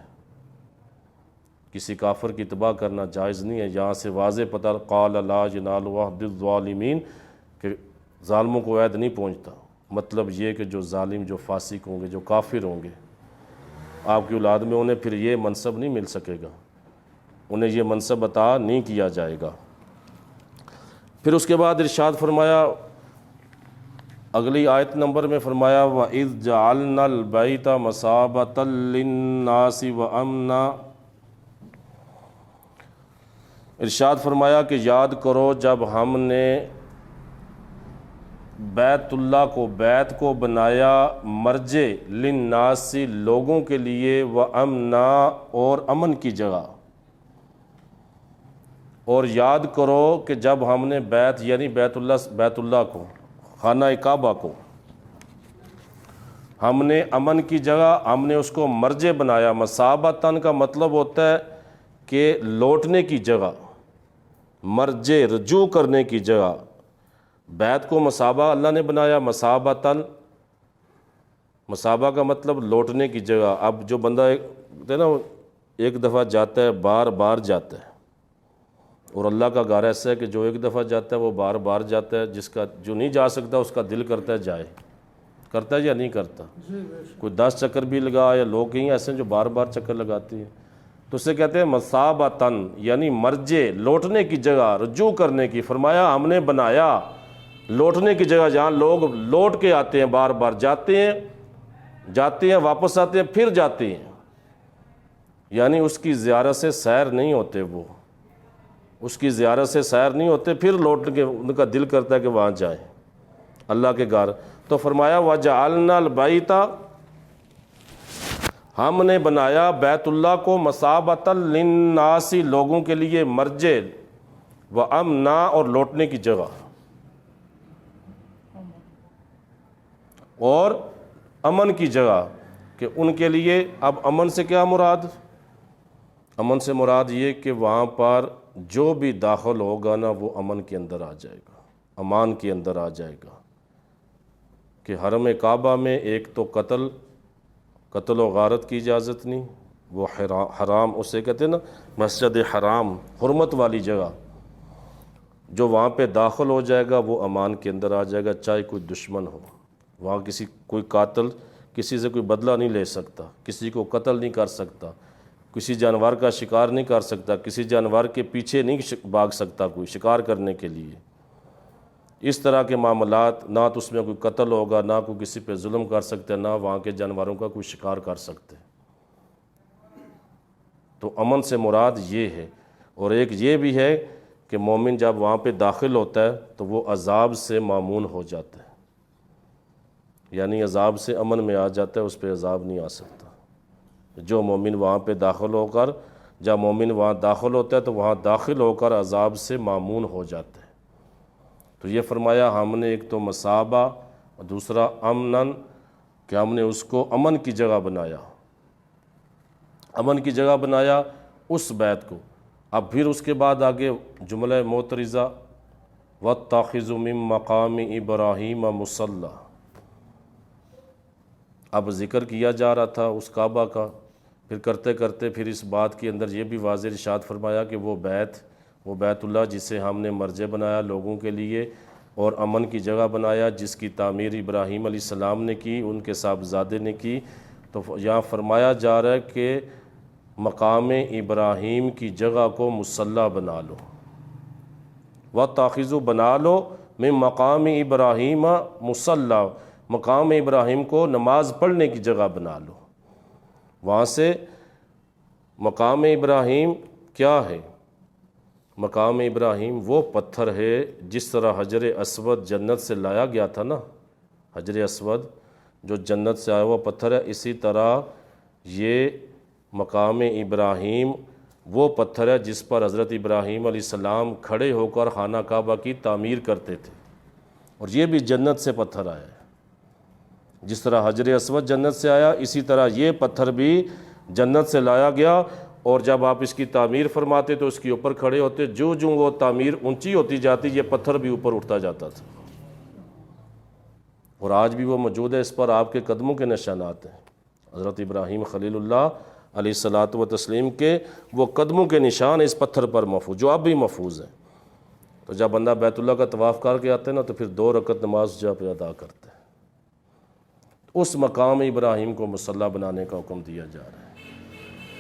کسی کافر کی اتباع کرنا جائز نہیں ہے۔ یہاں سے واضح پتہ قال لا ینال عہد الظالمین، کہ ظالموں کو عہد نہیں پہنچتا، مطلب یہ کہ جو ظالم جو فاسق ہوں گے جو کافر ہوں گے آپ کی اولاد میں انہیں پھر یہ منصب نہیں مل سکے گا، انہیں یہ منصب عطا نہیں کیا جائے گا۔ پھر اس کے بعد ارشاد فرمایا اگلی آیت نمبر میں فرمایا وَإِذْ جَعَلْنَا الْبَيْتَ مَثَابَةً لِلنَّاسِ وَأَمْنًا، ارشاد فرمایا کہ یاد کرو جب ہم نے بیت اللہ کو بیت کو بنایا مرجع للناس لوگوں کے لیے، وَأَمْنًا اور امن کی جگہ، اور یاد کرو کہ جب ہم نے بیت یعنی بیت اللہ کو خانہ کعبہ کو ہم نے امن کی جگہ ہم نے اس کو مرجع بنایا۔ مثابتاً کا مطلب ہوتا ہے کہ لوٹنے کی جگہ، مرجع رجوع کرنے کی جگہ، بیت کو مثابہ اللہ نے بنایا، مثابتاً مثابہ کا مطلب لوٹنے کی جگہ۔ اب جو بندہ نا ایک دفعہ جاتا ہے بار بار جاتا ہے، اور اللہ کا گھر ایسا ہے کہ جو ایک دفعہ جاتا ہے وہ بار بار جاتا ہے، جس کا جو نہیں جا سکتا اس کا دل کرتا ہے جائے، کرتا ہے یا نہیں کرتا؟ کوئی 10 چکر بھی لگا، یا لوگ کہیں ایسے ہیں جو بار بار چکر لگاتے ہیں، تو اسے کہتے ہیں مثابتاً، یعنی مرجع لوٹنے کی جگہ، رجوع کرنے کی۔ فرمایا ہم نے بنایا لوٹنے کی جگہ جہاں لوگ لوٹ کے آتے ہیں، بار بار جاتے ہیں واپس آتے ہیں پھر جاتے ہیں، یعنی اس کی زیارت سے سیر نہیں ہوتے، وہ اس کی زیارت سے سیر نہیں ہوتے، پھر لوٹ کے ان کا دل کرتا ہے کہ وہاں جائیں اللہ کے گھر۔ تو فرمایا وَجَعَلْنَا الْبَيْتَ، ہم نے بنایا بیت اللہ کو مثابۃ للناس، لوگوں کے لیے مرجع، و امنا، اور لوٹنے کی جگہ، اور امن کی جگہ، کہ ان کے لیے. اب امن سے کیا مراد؟ امن سے مراد یہ کہ وہاں پر جو بھی داخل ہوگا نا وہ امن کے اندر آ جائے گا، امان کے اندر آ جائے گا. کہ حرم کعبہ میں ایک تو قتل و غارت کی اجازت نہیں، وہ حرام، اسے کہتے ہیں نا مسجد حرام، حرمت والی جگہ. جو وہاں پہ داخل ہو جائے گا وہ امان کے اندر آ جائے گا، چاہے کوئی دشمن ہو. وہاں کوئی قاتل کسی سے کوئی بدلہ نہیں لے سکتا، کسی کو قتل نہیں کر سکتا، کسی جانور کا شکار نہیں کر سکتا، کسی جانور کے پیچھے نہیں بھاگ سکتا کوئی شکار کرنے کے لیے. اس طرح کے معاملات، نہ تو اس میں کوئی قتل ہوگا، نہ کوئی کسی پہ ظلم کر سکتے، نہ وہاں کے جانوروں کا کوئی شکار کر سکتے. تو امن سے مراد یہ ہے. اور ایک یہ بھی ہے کہ مومن جب وہاں پہ داخل ہوتا ہے تو وہ عذاب سے مامون ہو جاتا ہے، یعنی عذاب سے امن میں آ جاتا ہے، اس پہ عذاب نہیں آ سکتا. جو مومن وہاں پہ داخل ہو کر، جب مومن وہاں داخل ہوتا ہے تو وہاں داخل ہو کر عذاب سے مامون ہو جاتا ہے. تو یہ فرمایا ہم نے ایک تو مثابہ اور دوسرا امنن، کہ ہم نے اس کو امن کی جگہ بنایا، امن کی جگہ بنایا اس بیت کو. اب پھر اس کے بعد آگے جملہ معترضہ، وَاتَّخِذُ مِن مَقَامِ إِبْرَاهِيمَ مُصَلَّى. اب ذکر کیا جا رہا تھا اس کعبہ کا، پھر کرتے کرتے پھر اس بات کے اندر یہ بھی واضح ارشاد فرمایا کہ وہ بیت اللہ جسے ہم نے مرجع بنایا لوگوں کے لیے اور امن کی جگہ بنایا، جس کی تعمیر ابراہیم علیہ السلام نے کی، ان کے صاحبزادے نے کی. تو یہاں فرمایا جا رہا ہے کہ مقام ابراہیم کی جگہ کو مصلی بنا لو، وَاتَّخِذُوا بنا لو من مقام ابراہیم مصلی، مقام ابراہیم کو نماز پڑھنے کی جگہ بنا لو. وہاں سے مقام ابراہیم کیا ہے؟ مقام ابراہیم وہ پتھر ہے جس طرح حجر اسود جنت سے لایا گیا تھا نا، حجر اسود جو جنت سے آیا ہوا پتھر ہے، اسی طرح یہ مقام ابراہیم وہ پتھر ہے جس پر حضرت ابراہیم علیہ السلام کھڑے ہو کر خانہ کعبہ کی تعمیر کرتے تھے. اور یہ بھی جنت سے پتھر آیا ہے. جس طرح حجر اسود جنت سے آیا، اسی طرح یہ پتھر بھی جنت سے لایا گیا. اور جب آپ اس کی تعمیر فرماتے تو اس کے اوپر کھڑے ہوتے، جو وہ تعمیر اونچی ہوتی جاتی یہ پتھر بھی اوپر اٹھتا جاتا تھا. اور آج بھی وہ موجود ہے، اس پر آپ کے قدموں کے نشانات ہیں. حضرت ابراہیم خلیل اللہ علیہ الصلاۃ و تسلیم کے وہ قدموں کے نشان اس پتھر پر محفوظ، جو اب بھی محفوظ ہیں. تو جب بندہ بیت اللہ کا طواف کر کے آتے ہیں نا تو پھر 2 رکعت نماز جا پہ ادا کرتے ہیں. اس مقام ابراہیم کو مصلی بنانے کا حکم دیا جا رہا ہے.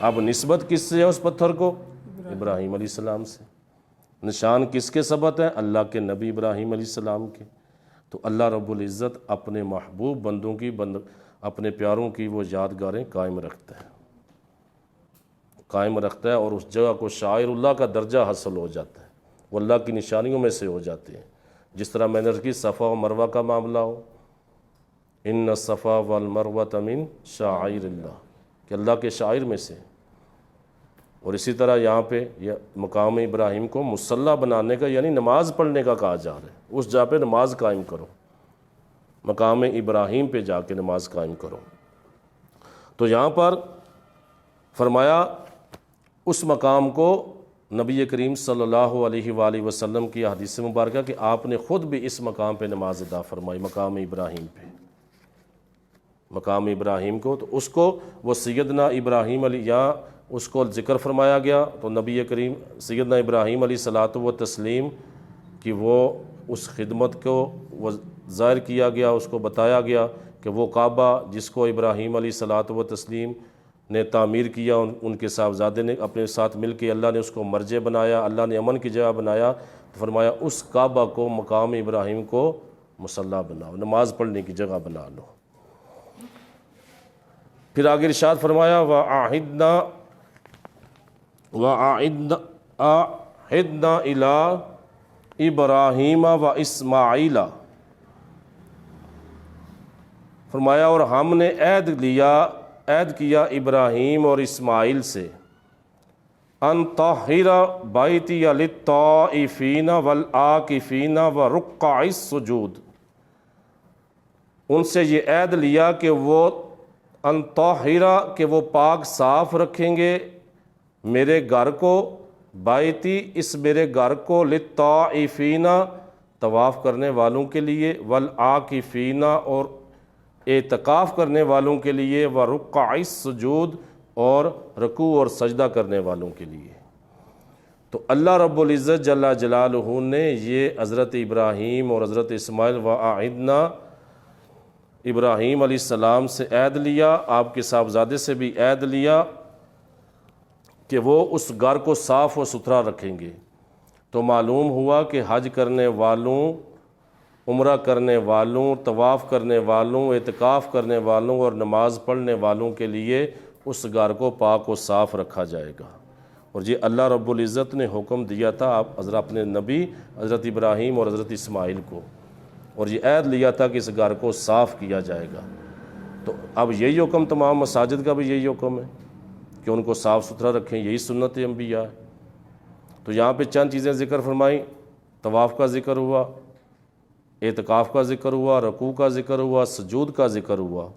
اب نسبت کس سے ہے اس پتھر کو؟ ابراہیم علیہ السلام سے. نشان کس کے ثبت ہیں؟ اللہ کے نبی ابراہیم علیہ السلام کے. تو اللہ رب العزت اپنے محبوب بندوں کی اپنے پیاروں کی وہ یادگاریں قائم رکھتا ہے اور اس جگہ کو شاعر اللہ کا درجہ حاصل ہو جاتا ہے، وہ اللہ کی نشانیوں میں سے ہو جاتے ہیں. جس طرح میں نے رکھی صفا و مروہ کا معاملہ ہو، ان الصفا والمروہ من شعائر اللہ، کہ اللہ کے شاعر میں سے. اور اسی طرح یہاں پہ مقام ابراہیم کو مصلی بنانے کا یعنی نماز پڑھنے کا کہا جا رہا ہے. اس جگہ پہ نماز قائم کرو، مقام ابراہیم پہ جا کے نماز قائم کرو. تو یہاں پر فرمایا اس مقام کو نبی کریم صلی اللہ علیہ وآلہ وسلم کی حدیث مبارکہ کہ آپ نے خود بھی اس مقام پہ نماز ادا فرمائی، مقام ابراہیم پہ، مقام ابراہیم کو. تو اس کو وہ سیدنا ابراہیم علیہ یہاں اس کو ذکر فرمایا گیا. تو نبی کریم سیدنا ابراہیم علیہ الصلاۃ و تسلیم کہ وہ اس خدمت کو وہ ظاہر کیا گیا، اس کو بتایا گیا کہ وہ کعبہ جس کو ابراہیم علیہ الصلاۃ و تسلیم نے تعمیر کیا، ان کے صاحبزادے نے اپنے ساتھ مل کے اللہ نے اس کو مرجع بنایا، اللہ نے امن کی جگہ بنایا. تو فرمایا اس کعبہ کو مقام ابراہیم کو مصلی بناؤ، نماز پڑھنے کی جگہ بنا لو. پھر آگے ارشاد فرمایا وَأَعِدْنَا إِلَىٰ إِبْرَاهِيمَ وَإِسْمَاعِيلَ، فرمایا اور ہم نے عہد لیا عہد کیا ابراہیم اور اسماعیل سے، ان طہر بیتی للطائفین والعاکفین ورکع السجود، ان سے یہ عہد لیا کہ وہ ان طہر کہ وہ پاک صاف رکھیں گے میرے گھر کو، بیتی اس میرے گھر کو، للطائفین طواف کرنے والوں کے لیے، والعاکفین اور اعتکاف کرنے والوں کے لیے، ورکع السجود اور رکوع اور سجدہ کرنے والوں کے لیے۔ تو اللہ رب العزت جل جلالہ نے یہ حضرت ابراہیم اور حضرت اسماعیل وَأَعِدْنَا ابراہیم علیہ السلام سے عہد لیا، آپ کے صاحبزادے سے بھی عہد لیا کہ وہ اس گھر کو صاف و ستھرا رکھیں گے۔ تو معلوم ہوا کہ حج کرنے والوں، عمرہ کرنے والوں، طواف کرنے والوں، اعتکاف کرنے والوں اور نماز پڑھنے والوں کے لیے اس گھر کو پاک و صاف رکھا جائے گا۔ اور یہ اللہ رب العزت نے حکم دیا تھا آپ حضرت اپنے نبی حضرت ابراہیم اور حضرت اسماعیل کو، اور یہ عہد لیا تھا کہ اس گھر کو صاف کیا جائے گا۔ تو اب یہی حکم تمام مساجد کا بھی یہی حکم ہے کہ ان کو صاف ستھرا رکھیں، یہی سنت انبیاء ہے۔ تو یہاں پہ چند چیزیں ذکر فرمائیں، طواف کا ذکر ہوا، اعتکاف کا ذکر ہوا، رکوع کا ذکر ہوا، سجود کا ذکر ہوا۔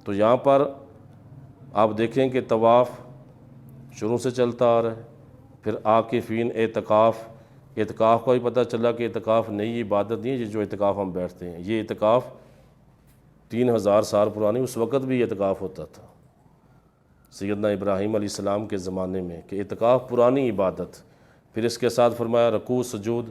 تو یہاں پر آپ دیکھیں کہ طواف شروع سے چلتا آ رہا ہے، پھر عاکفین، اعتکاف کا بھی پتہ چلا کہ اعتکاف نئی عبادت نہیں ہے، یہ جو اعتکاف ہم بیٹھتے ہیں، یہ اعتکاف 3000 سال پرانی، اس وقت بھی اعتکاف ہوتا تھا سیدنا ابراہیم علیہ السلام کے زمانے میں، کہ اعتکاف پرانی عبادت۔ پھر اس کے ساتھ فرمایا رکوع سجود،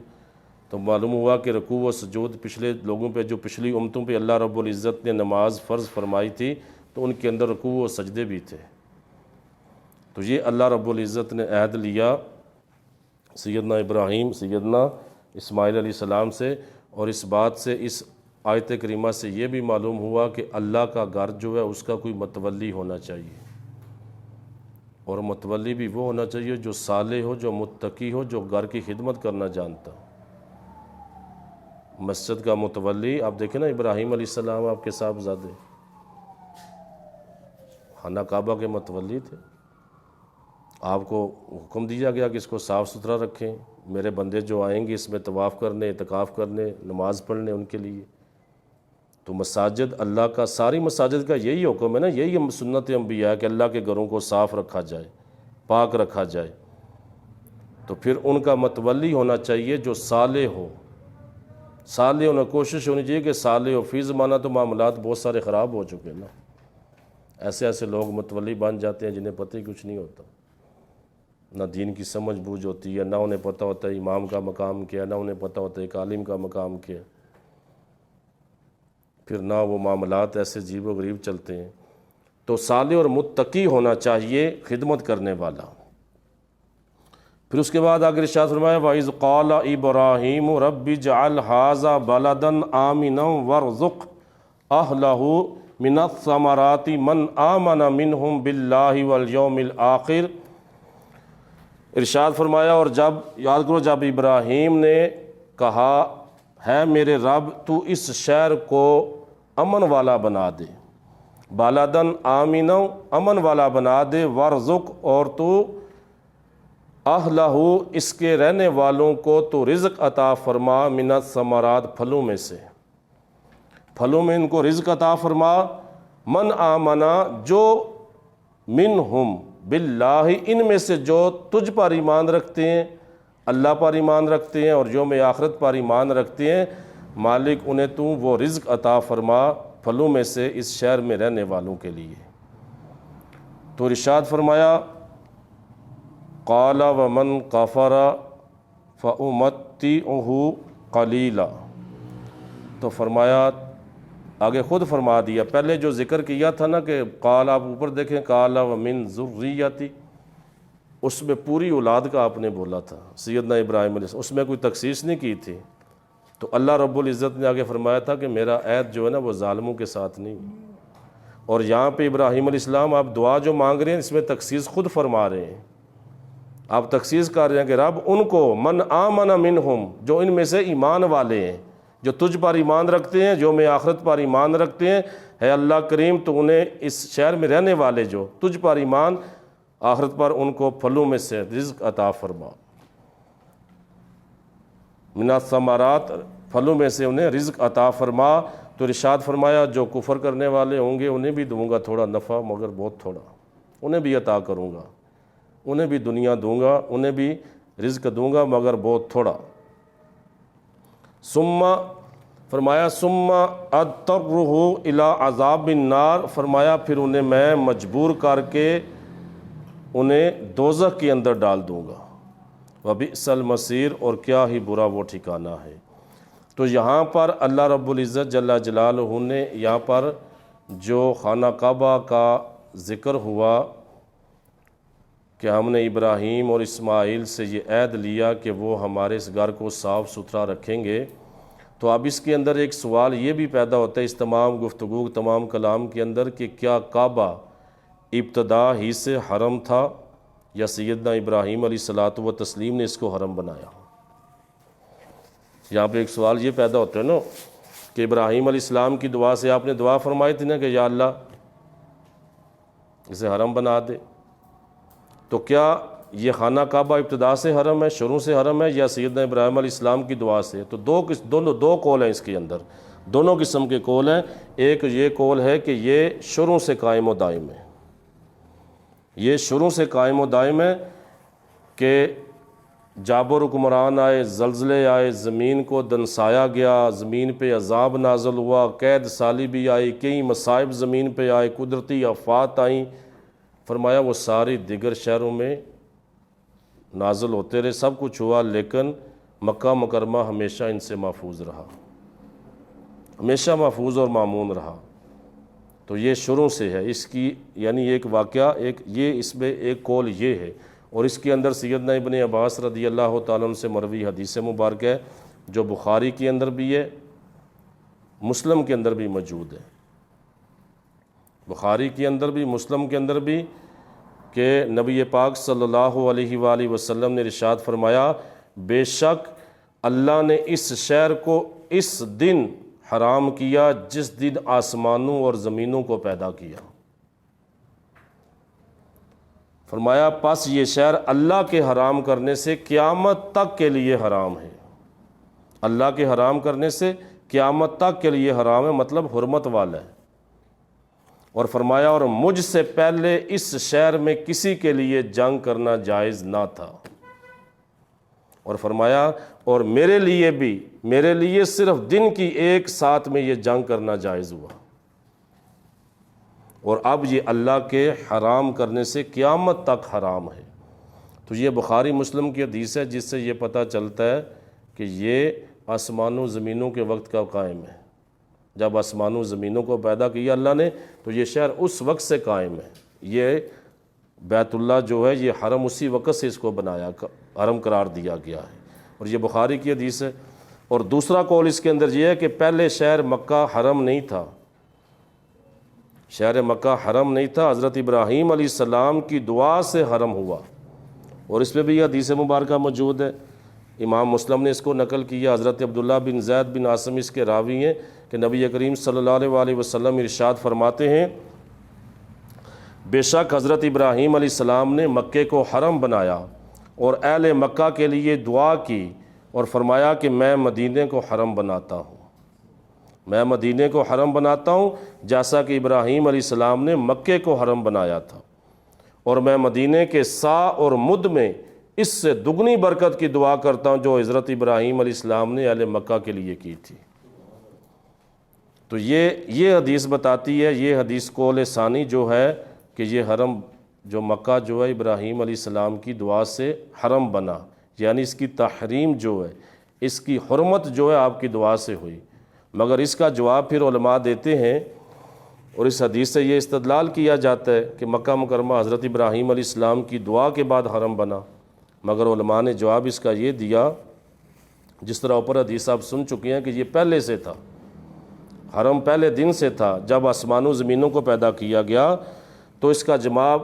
تو معلوم ہوا کہ رکوع و سجود پچھلے لوگوں پہ، جو پچھلی امتوں پہ اللہ رب العزت نے نماز فرض فرمائی تھی، تو ان کے اندر رکوع و سجدے بھی تھے۔ تو یہ اللہ رب العزت نے عہد لیا سیدنا ابراہیم، سیدنا اسماعیل علیہ السلام سے، اور اس بات سے، اس آیت کریمہ سے یہ بھی معلوم ہوا کہ اللہ کا گھر جو ہے اس کا کوئی متولی ہونا چاہیے، اور متولی بھی وہ ہونا چاہیے جو صالح ہو، جو متقی ہو، جو گھر کی خدمت کرنا جانتا ہو۔ مسجد کا متولی آپ دیکھیں نا، ابراہیم علیہ السلام آپ کے صاحبزادے خانہ کعبہ کے متولی تھے، آپ کو حکم دیا گیا کہ اس کو صاف ستھرا رکھیں، میرے بندے جو آئیں گے اس میں طواف کرنے، اعتکاف کرنے، نماز پڑھنے ان کے لیے۔ تو مساجد اللہ کا، ساری مساجد کا یہی حکم ہے نا، یہی سنت انبیاء ہے کہ اللہ کے گھروں کو صاف رکھا جائے، پاک رکھا جائے۔ تو پھر ان کا متولی ہونا چاہیے جو صالح ہو، صالح ہونا، کوشش ہونی چاہیے کہ صالح ہو۔ فی زمانہ تو معاملات بہت سارے خراب ہو چکے نا، ایسے لوگ متولی بن جاتے ہیں جنہیں پتہ ہی کچھ نہیں ہوتا، نہ دین کی سمجھ بوجھ ہوتی ہے، نہ انہیں پتہ ہوتا ہے امام کا مقام کیا ہے، نہ انہیں پتہ ہوتا ہے ایک عالم کا مقام کیا ہے، پھر نہ وہ معاملات ایسے عجیب و غریب چلتے ہیں۔ تو صالح اور متقی ہونا چاہیے، خدمت کرنے والا۔ پھر اس کے بعد آگے ارشاد فرمایا وَإِذْ قَالَ إِبْرَاهِيمُ رَبِّ اجْعَلْ هَٰذَا بَلَدًا آمِنًا وَارْزُقْ أَهْلَهُ مِنَ الثَّمَرَاتِ مَنْ آمَنَ مِنْهُمْ بِاللَّهِ وَالْيَوْمِ الْآخِرِ۔ ارشاد فرمایا، اور جب یاد کرو جب ابراہیم نے کہا ہے میرے رب تو اس شہر کو امن والا بنا دے، بالادن آمینہ امن والا بنا دے، ورزق اور تو اہلہ اس کے رہنے والوں کو تو رزق عطا فرما، من الثمرات پھلوں میں سے، پھلوں میں ان کو رزق عطا فرما، من آمنا جو منہم باللہ ان میں سے جو تجھ پر ایمان رکھتے ہیں، اللہ پر ایمان رکھتے ہیں اور یوم آخرت پر ایمان رکھتے ہیں، مالک انہیں تو وہ رزق عطا فرما پھلوں میں سے اس شہر میں رہنے والوں کے لیے۔ تو ارشاد فرمایا قال ومن کفر فأمتعہ قلیلا، تو فرمایا آگے خود فرما دیا، پہلے جو ذکر کیا تھا نا کہ قال، آپ اوپر دیکھیں قال ومن ذریتی، اس میں پوری اولاد کا آپ نے بولا تھا سیدنا ابراہیم علیہ السلام، اس میں کوئی تخصیص نہیں کی تھی۔ تو اللہ رب العزت نے آگے فرمایا تھا کہ میرا عہد جو ہے نا وہ ظالموں کے ساتھ نہیں، اور یہاں پہ ابراہیم علیہ السلام آپ دعا جو مانگ رہے ہیں اس میں تخصیص خود فرما رہے ہیں، آپ تخصیص کر رہے ہیں کہ رب ان کو من آمن منہم جو ان میں سے ایمان والے ہیں، جو تجھ پر ایمان رکھتے ہیں، جو میں آخرت پر ایمان رکھتے ہیں، ہے اللہ کریم تو انہیں اس شہر میں رہنے والے جو تجھ پر ایمان آخرت پر ان کو پھلوں میں سے رزق عطا فرما، من الثمرات پھلوں میں سے انہیں رزق عطا فرما۔ تو ارشاد فرمایا جو کفر کرنے والے ہوں گے انہیں بھی دوں گا تھوڑا نفع مگر بہت تھوڑا، انہیں بھی عطا کروں گا، انہیں بھی دنیا دوں گا، انہیں بھی رزق دوں گا مگر بہت تھوڑا۔ ثم فرمایا ثم اضطرہ الی عذاب النار، فرمایا پھر انہیں میں مجبور کر کے انہیں دوزخ کے اندر ڈال دوں گا، وبئس المصیر، اور کیا ہی برا وہ ٹھکانہ ہے۔ تو یہاں پر اللہ رب العزت جل جلالہ نے یہاں پر جو خانہ کعبہ کا ذکر ہوا کہ ہم نے ابراہیم اور اسماعیل سے یہ عہد لیا کہ وہ ہمارے اس گھر کو صاف ستھرا رکھیں گے، تو اب اس کے اندر ایک سوال یہ بھی پیدا ہوتا ہے اس تمام گفتگو تمام کلام کے اندر کہ کیا کعبہ ابتدا ہی سے حرم تھا یا سیدنا ابراہیم علیہ الصلوۃ والتسلیم نے اس کو حرم بنایا؟ یہاں پہ ایک سوال یہ پیدا ہوتا ہے نا کہ ابراہیم علیہ السلام کی دعا سے آپ نے دعا فرمائی تھی نا کہ یا اللہ اسے حرم بنا دے، تو کیا یہ خانہ کعبہ ابتدا سے حرم ہے، شروع سے حرم ہے، یا سیدنا ابراہیم علیہ السلام کی دعا سے؟ تو دو قول ہیں اس کے اندر، دونوں قسم کے قول ہیں۔ ایک یہ قول ہے کہ یہ شروع سے قائم و دائم ہے، یہ شروع سے قائم و دائم ہے کہ جابر حکمران آئے، زلزلے آئے، زمین کو دنسایا گیا، زمین پہ عذاب نازل ہوا، قید سالی بھی آئی، کئی مصائب زمین پہ آئے، قدرتی آفات آئیں، فرمایا وہ ساری دیگر شہروں میں نازل ہوتے رہے، سب کچھ ہوا، لیکن مکہ مکرمہ ہمیشہ ان سے محفوظ رہا، ہمیشہ محفوظ اور مامون رہا۔ تو یہ شروع سے ہے، اس کی یعنی ایک واقعہ یہ اس میں ایک قول یہ ہے، اور اس کے اندر سیدنا ابن عباس رضی اللہ تعالیٰ عنہ سے مروی حدیث مبارک ہے جو بخاری کے اندر بھی ہے، مسلم کے اندر بھی موجود ہے، بخاری کے اندر بھی مسلم کے اندر بھی، کہ نبی پاک صلی اللہ علیہ وآلہ وسلم نے ارشاد فرمایا بے شک اللہ نے اس شہر کو اس دن حرام کیا جس دن آسمانوں اور زمینوں کو پیدا کیا۔ فرمایا پس یہ شہر اللہ کے حرام کرنے سے قیامت تک کے لیے حرام ہے، اللہ کے حرام کرنے سے قیامت تک کے لیے حرام ہے، مطلب حرمت والا ہے۔ اور فرمایا اور مجھ سے پہلے اس شہر میں کسی کے لیے جنگ کرنا جائز نہ تھا، اور فرمایا اور میرے لیے صرف دن کی ایک ساتھ میں یہ جنگ کرنا جائز ہوا، اور اب یہ اللہ کے حرام کرنے سے قیامت تک حرام ہے۔ تو یہ بخاری مسلم کی حدیث ہے جس سے یہ پتہ چلتا ہے کہ یہ آسمانوں زمینوں کے وقت کا قائم ہے، جب آسمانوں زمینوں کو پیدا کیا اللہ نے تو یہ شہر اس وقت سے قائم ہے، یہ بیت اللہ جو ہے یہ حرم اسی وقت سے اس کو بنایا، حرم قرار دیا گیا ہے، اور یہ بخاری کی حدیث ہے۔ اور دوسرا قول اس کے اندر یہ ہے کہ پہلے شہر مکہ حرم نہیں تھا، شہر مکہ حرم نہیں تھا، حضرت ابراہیم علیہ السلام کی دعا سے حرم ہوا، اور اس پہ بھی یہ حدیث مبارکہ موجود ہے، امام مسلم نے اس کو نقل کیا، حضرت عبداللہ بن زید بن عاصم اس کے راوی ہیں کہ نبی کریم صلی اللہ علیہ وآلہ وسلم ارشاد فرماتے ہیں بے شک حضرت ابراہیم علیہ السلام نے مکے کو حرم بنایا اور اہل مکہ کے لیے دعا کی، اور فرمایا کہ میں مدینے کو حرم بناتا ہوں، میں مدینے کو حرم بناتا ہوں جیسا کہ ابراہیم علیہ السلام نے مکے کو حرم بنایا تھا، اور میں مدینے کے سا اور مد میں اس سے دگنی برکت کی دعا کرتا ہوں جو حضرت ابراہیم علیہ السلام نے اہل مکہ کے لیے کی تھی۔ تو یہ حدیث بتاتی ہے، یہ حدیث قول ثانی جو ہے کہ یہ حرم جو مکہ جو ہے ابراہیم علیہ السلام کی دعا سے حرم بنا، یعنی اس کی تحریم جو ہے، اس کی حرمت جو ہے آپ کی دعا سے ہوئی۔ مگر اس کا جواب پھر علماء دیتے ہیں، اور اس حدیث سے یہ استدلال کیا جاتا ہے کہ مکہ مکرمہ حضرت ابراہیم علیہ السلام کی دعا کے بعد حرم بنا، مگر علماء نے جواب اس کا یہ دیا، جس طرح اوپر حدیث آپ سن چکے ہیں کہ یہ پہلے سے تھا، حرم پہلے دن سے تھا جب آسمانوں زمینوں کو پیدا کیا گیا۔ تو اس کا جواب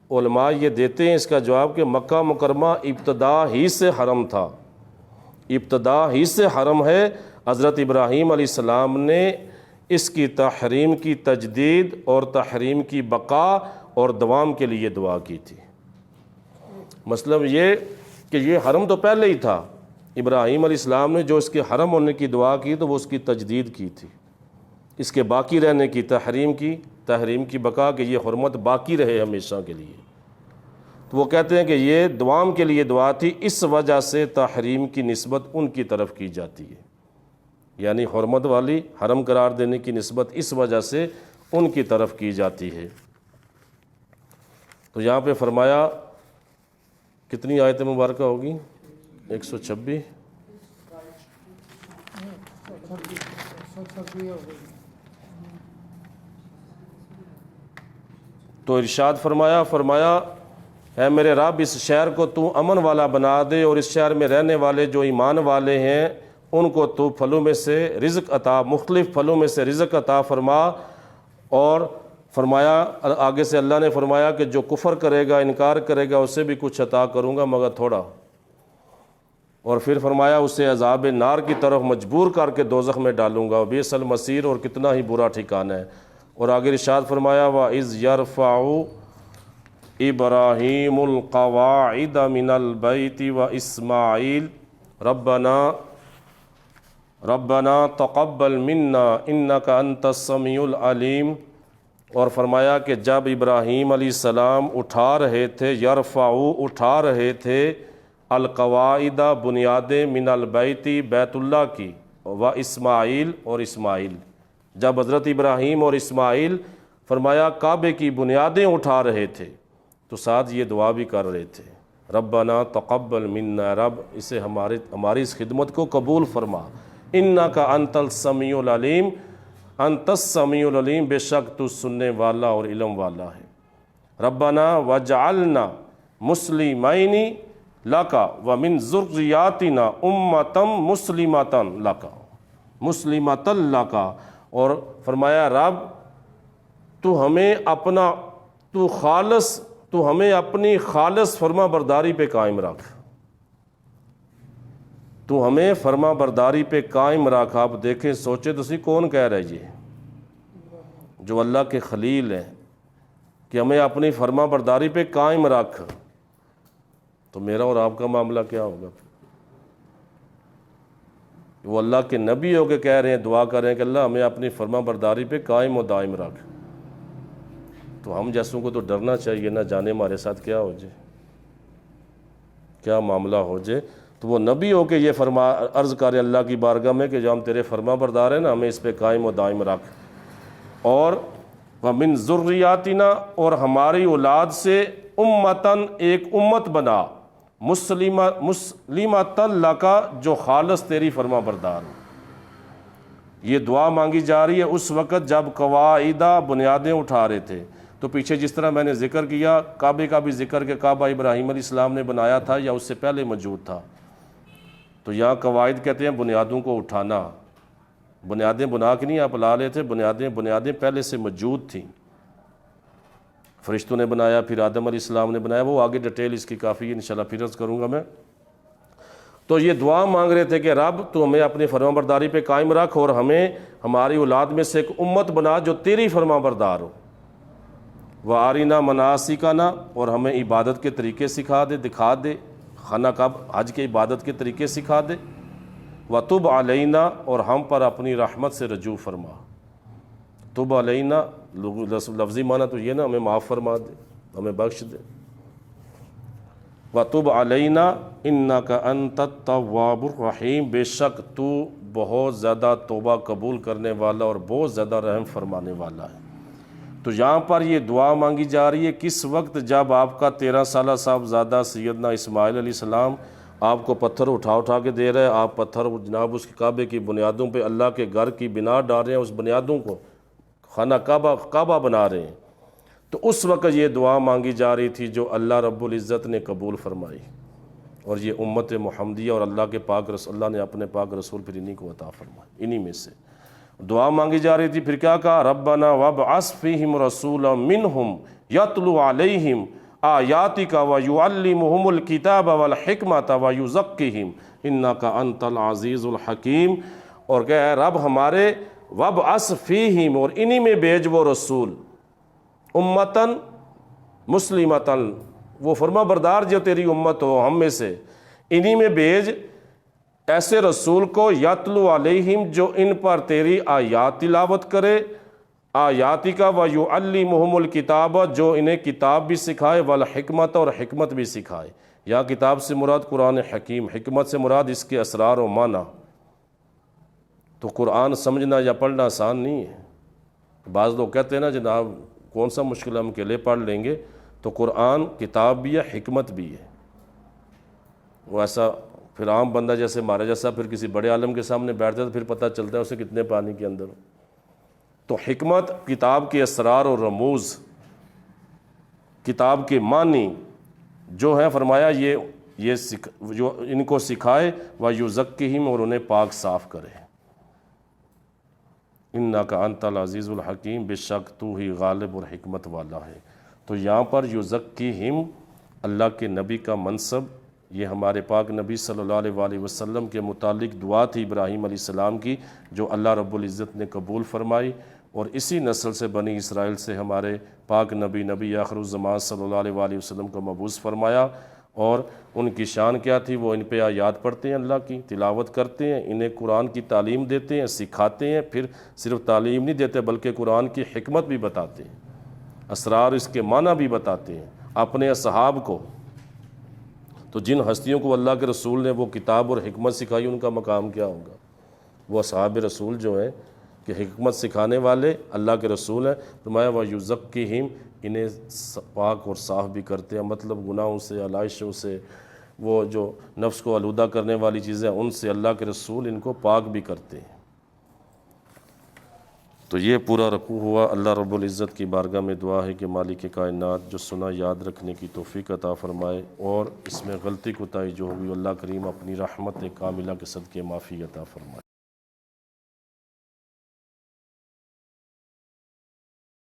علماء یہ دیتے ہیں، اس کا جواب کہ مکہ مکرمہ ابتدا ہی سے حرم تھا، ابتدا ہی سے حرم ہے، حضرت ابراہیم علیہ السلام نے اس کی تحریم کی تجدید اور تحریم کی بقا اور دوام کے لیے دعا کی تھی۔ مطلب یہ کہ یہ حرم تو پہلے ہی تھا، ابراہیم علیہ السلام نے جو اس کے حرم ہونے کی دعا کی تو وہ اس کی تجدید کی تھی، اس کے باقی رہنے کی، تحریم کی بقا، کہ یہ حرمت باقی رہے ہمیشہ کے لیے۔ تو وہ کہتے ہیں کہ یہ دوام کے لیے دعا تھی، اس وجہ سے تحریم کی نسبت ان کی طرف کی جاتی ہے، یعنی حرمت والی حرم قرار دینے کی نسبت اس وجہ سے ان کی طرف کی جاتی ہے۔ تو یہاں پہ فرمایا کتنی آیت مبارکہ ہوگی؟ 126۔ تو ارشاد فرمایا اے میرے رب اس شہر کو تو امن والا بنا دے، اور اس شہر میں رہنے والے جو ایمان والے ہیں ان کو تو پھلوں میں سے رزق عطا، مختلف پھلوں میں سے رزق عطا فرما۔ اور فرمایا آگے سے اللہ نے فرمایا کہ جو کفر کرے گا، انکار کرے گا، اسے بھی کچھ عطا کروں گا مگر تھوڑا۔ اور پھر فرمایا اسے عذاب نار کی طرف مجبور کر کے دوزخ میں ڈالوں گا، بئس المصیر، اور کتنا ہی برا ٹھکانہ ہے۔ اور آگے ارشاد فرمایا وَإِذْ يَرْفَعُ إِبْرَاهِيمُ الْقَوَاعِدَ مِنَ الْبَيْتِ وَإِسْمَاعِيلُ رَبَّنَا تَقَبَّلْ مِنَّا إِنَّكَ أَنْتَ السَّمِيعُ الْعَلِيمُ۔ اور فرمایا کہ جب ابراہیم علیہ السلام اٹھا رہے تھے، اٹھا رہے تھے القواعد بنیادیں، من البیت بیت اللہ کی، و اسماعیل اور اسماعیل، جب حضرت ابراہیم اور اسماعیل فرمایا کعبے کی بنیادیں اٹھا رہے تھے تو ساتھ یہ دعا بھی کر رہے تھے ربنا تقبل منا، رب اسے ہماری اس خدمت کو قبول فرما، انک انت السمیع العلیم، انت السمیع العلیم، بے شک تو سننے والا اور علم والا ہے۔ ربنا وجعلنا مسلمین لک ومن ذریاتنا امۃ مسلمۃ لک، مسلمۃ لک، اور فرمایا رب تو ہمیں اپنی خالص فرما برداری پہ قائم رکھ، تو ہمیں فرما برداری پہ قائم رکھ۔ آپ دیکھیں، سوچے تو سی کون کہہ رہا ہے یہ؟ جو اللہ کے خلیل ہیں کہ ہمیں اپنی فرما برداری پہ قائم رکھ، تو میرا اور آپ کا معاملہ کیا ہوگا؟ وہ اللہ کے نبی ہو کے کہہ رہے ہیں، دعا کر رہے ہیں کہ اللہ ہمیں اپنی فرما برداری پہ قائم و دائم رکھ، تو ہم جیسوں کو تو ڈرنا چاہیے، نہ جانے ہمارے ساتھ کیا ہو جائے، کیا معاملہ ہو جائے۔ تو وہ نبی ہو کے یہ عرض کرے اللہ کی بارگاہ میں کہ جو ہم تیرے فرما بردار ہیں نا، ہمیں اس پہ قائم و دائم رکھ، اور وَمِن ذُرِّيَّاتِنَا، اور ہماری اولاد سے امتاً، ایک امت بنا، مسلمۃ لک، جو خالص تیری فرما بردار ہو۔ یہ دعا مانگی جا رہی ہے اس وقت جب قواعدہ بنیادیں اٹھا رہے تھے۔ تو پیچھے جس طرح میں نے ذکر کیا کعبے کا بھی ذکر کہ کعبہ ابراہیم علیہ السلام نے بنایا تھا یا اس سے پہلے موجود تھا، تو یہاں قواعد کہتے ہیں بنیادوں کو اٹھانا، بنیادیں بنا کے نہیں آپ لا لے تھے، بنیادیں پہلے سے موجود تھیں، فرشتوں نے بنایا، پھر آدم علیہ السلام نے بنایا، وہ آگے ڈیٹیل اس کی کافی ہے، انشاءاللہ پھر عرض کروں گا میں۔ تو یہ دعا مانگ رہے تھے کہ رب تو ہمیں اپنی فرما برداری پہ قائم رکھ، اور ہمیں ہماری اولاد میں سے ایک امت بنا جو تیری فرما بردار ہو، وَأَرِنَا مَنَاسِكَنَا، اور ہمیں عبادت کے طریقے سکھا دے، دکھا دے، خانہ کعبہ حج کے عبادت کے طریقے سکھا دے، وَتُبْ عَلَيْنَا، اور ہم پر اپنی رحمت سے رجوع فرما۔ تُبْ عَلَيْنَا لفظی معنی تو یہ نا ہمیں معاف فرما دے، ہمیں بخش دے۔ وَتُبْ عَلَيْنَا إِنَّكَ أَنْتَ التَّوَّابُ الرَّحِيمُ، بے شک تو بہت زیادہ توبہ قبول کرنے والا اور بہت زیادہ رحم فرمانے والا ہے۔ تو یہاں پر یہ دعا مانگی جا رہی ہے کس وقت؟ جب آپ کا 13 سالہ صاحبزادہ سیدنا اسماعیل علیہ السلام آپ کو پتھر اٹھا کے دے رہے ہیں، آپ پتھر جناب اس کعبے کی بنیادوں پہ اللہ کے گھر کی بنا ڈال رہے ہیں، اس بنیادوں کو خانہ کعبہ بنا رہے ہیں، تو اس وقت یہ دعا مانگی جا رہی تھی جو اللہ رب العزت نے قبول فرمائی، اور یہ امت محمدیہ اور اللہ کے پاک رسول، اللہ نے اپنے پاک رسول پھر انہی کو عطا فرمائی، انہی میں سے دعا مانگی جا رہی تھی۔ پھر کیا کہا؟ ربنا وابعث فیہم رسولا منہم یتلو علیہم آیاتک ویعلمہم الکتاب والحکمۃ ویزکیہم انک انت العزیز الحکیم، اور کہ اے رب ہمارے وَابْعَثْ فِيہِم، اور انہی میں بھیج وہ رسول، امتاً مسلمتاً، وہ فرما بردار جو تیری امت ہو ہم میں سے، انہی میں بھیج ایسے رسول کو یتلو علیہم جو ان پر تیری آیات تلاوت کرے، آیاتی کا وَيُعَلِّمُهُمُ الْكِتَابَ، جو انہیں کتاب بھی سکھائے، والحکمت، اور حکمت بھی سکھائے۔ یا کتاب سے مراد قرآن حکیم، حکمت سے مراد اس کے اسرار و معنی۔ تو قرآن سمجھنا یا پڑھنا آسان نہیں ہے۔ بعض لوگ کہتے ہیں نا جناب کون سا مشکل ہم اکیلے پڑھ لیں گے، تو قرآن کتاب بھی ہے، حکمت بھی ہے۔ وہ ایسا پھر عام بندہ جیسے ہمارے جیسا پھر کسی بڑے عالم کے سامنے بیٹھتا ہے تو پھر پتہ چلتا ہے اسے کتنے پانی کے اندر ہو۔ تو حکمت کتاب کے اسرار و رموز، کتاب کے معنی جو ہیں، فرمایا یہ جو ان کو سکھائے، وَيُزَكِّهِمْ، اور انہیں پاک صاف کرے۔ اِنَّكَ أَنْتَ الْعَزِيزُ الْحَكِيمُ، بے شک تو ہی غالب اور حکمت والا ہے۔ تو یہاں پر یُزَكِّهِمْ، اللہ کے نبی کا منصب، یہ ہمارے پاک نبی صلی اللہ علیہ وآلہ وسلم کے متعلق دعا تھی ابراہیم علیہ السلام کی، جو اللہ رب العزت نے قبول فرمائی، اور اسی نسل سے بنی اسرائیل سے ہمارے پاک نبی آخر الزمان صلی اللہ علیہ وآلہ وسلم کو مبعوث فرمایا۔ اور ان کی شان کیا تھی؟ وہ ان پہ آیات پڑھتے ہیں، اللہ کی تلاوت کرتے ہیں، انہیں قرآن کی تعلیم دیتے ہیں، سکھاتے ہیں، پھر صرف تعلیم نہیں دیتے بلکہ قرآن کی حکمت بھی بتاتے ہیں، اسرار اس کے معنی بھی بتاتے ہیں اپنے اصحاب کو۔ تو جن ہستیوں کو اللہ کے رسول نے وہ کتاب اور حکمت سکھائی، ان کا مقام کیا ہوگا؟ وہ اصحاب رسول جو ہیں کہ حکمت سکھانے والے اللہ کے رسول ہیں، فرمایا وَيُزَكِّهِمْ، انہیں پاک اور صاف بھی کرتے ہیں، مطلب گناہوں سے، علائشوں سے، وہ جو نفس کو آلودہ کرنے والی چیزیں ان سے اللہ کے رسول ان کو پاک بھی کرتے ہیں۔ تو یہ پورا رکوع ہوا۔ اللہ رب العزت کی بارگاہ میں دعا ہے کہ مالک کائنات جو سنا یاد رکھنے کی توفیق عطا فرمائے، اور اس میں غلطی کوتاہی جو ہوگی اللہ کریم اپنی رحمت کاملہ کے صدقے معافی عطا فرمائے۔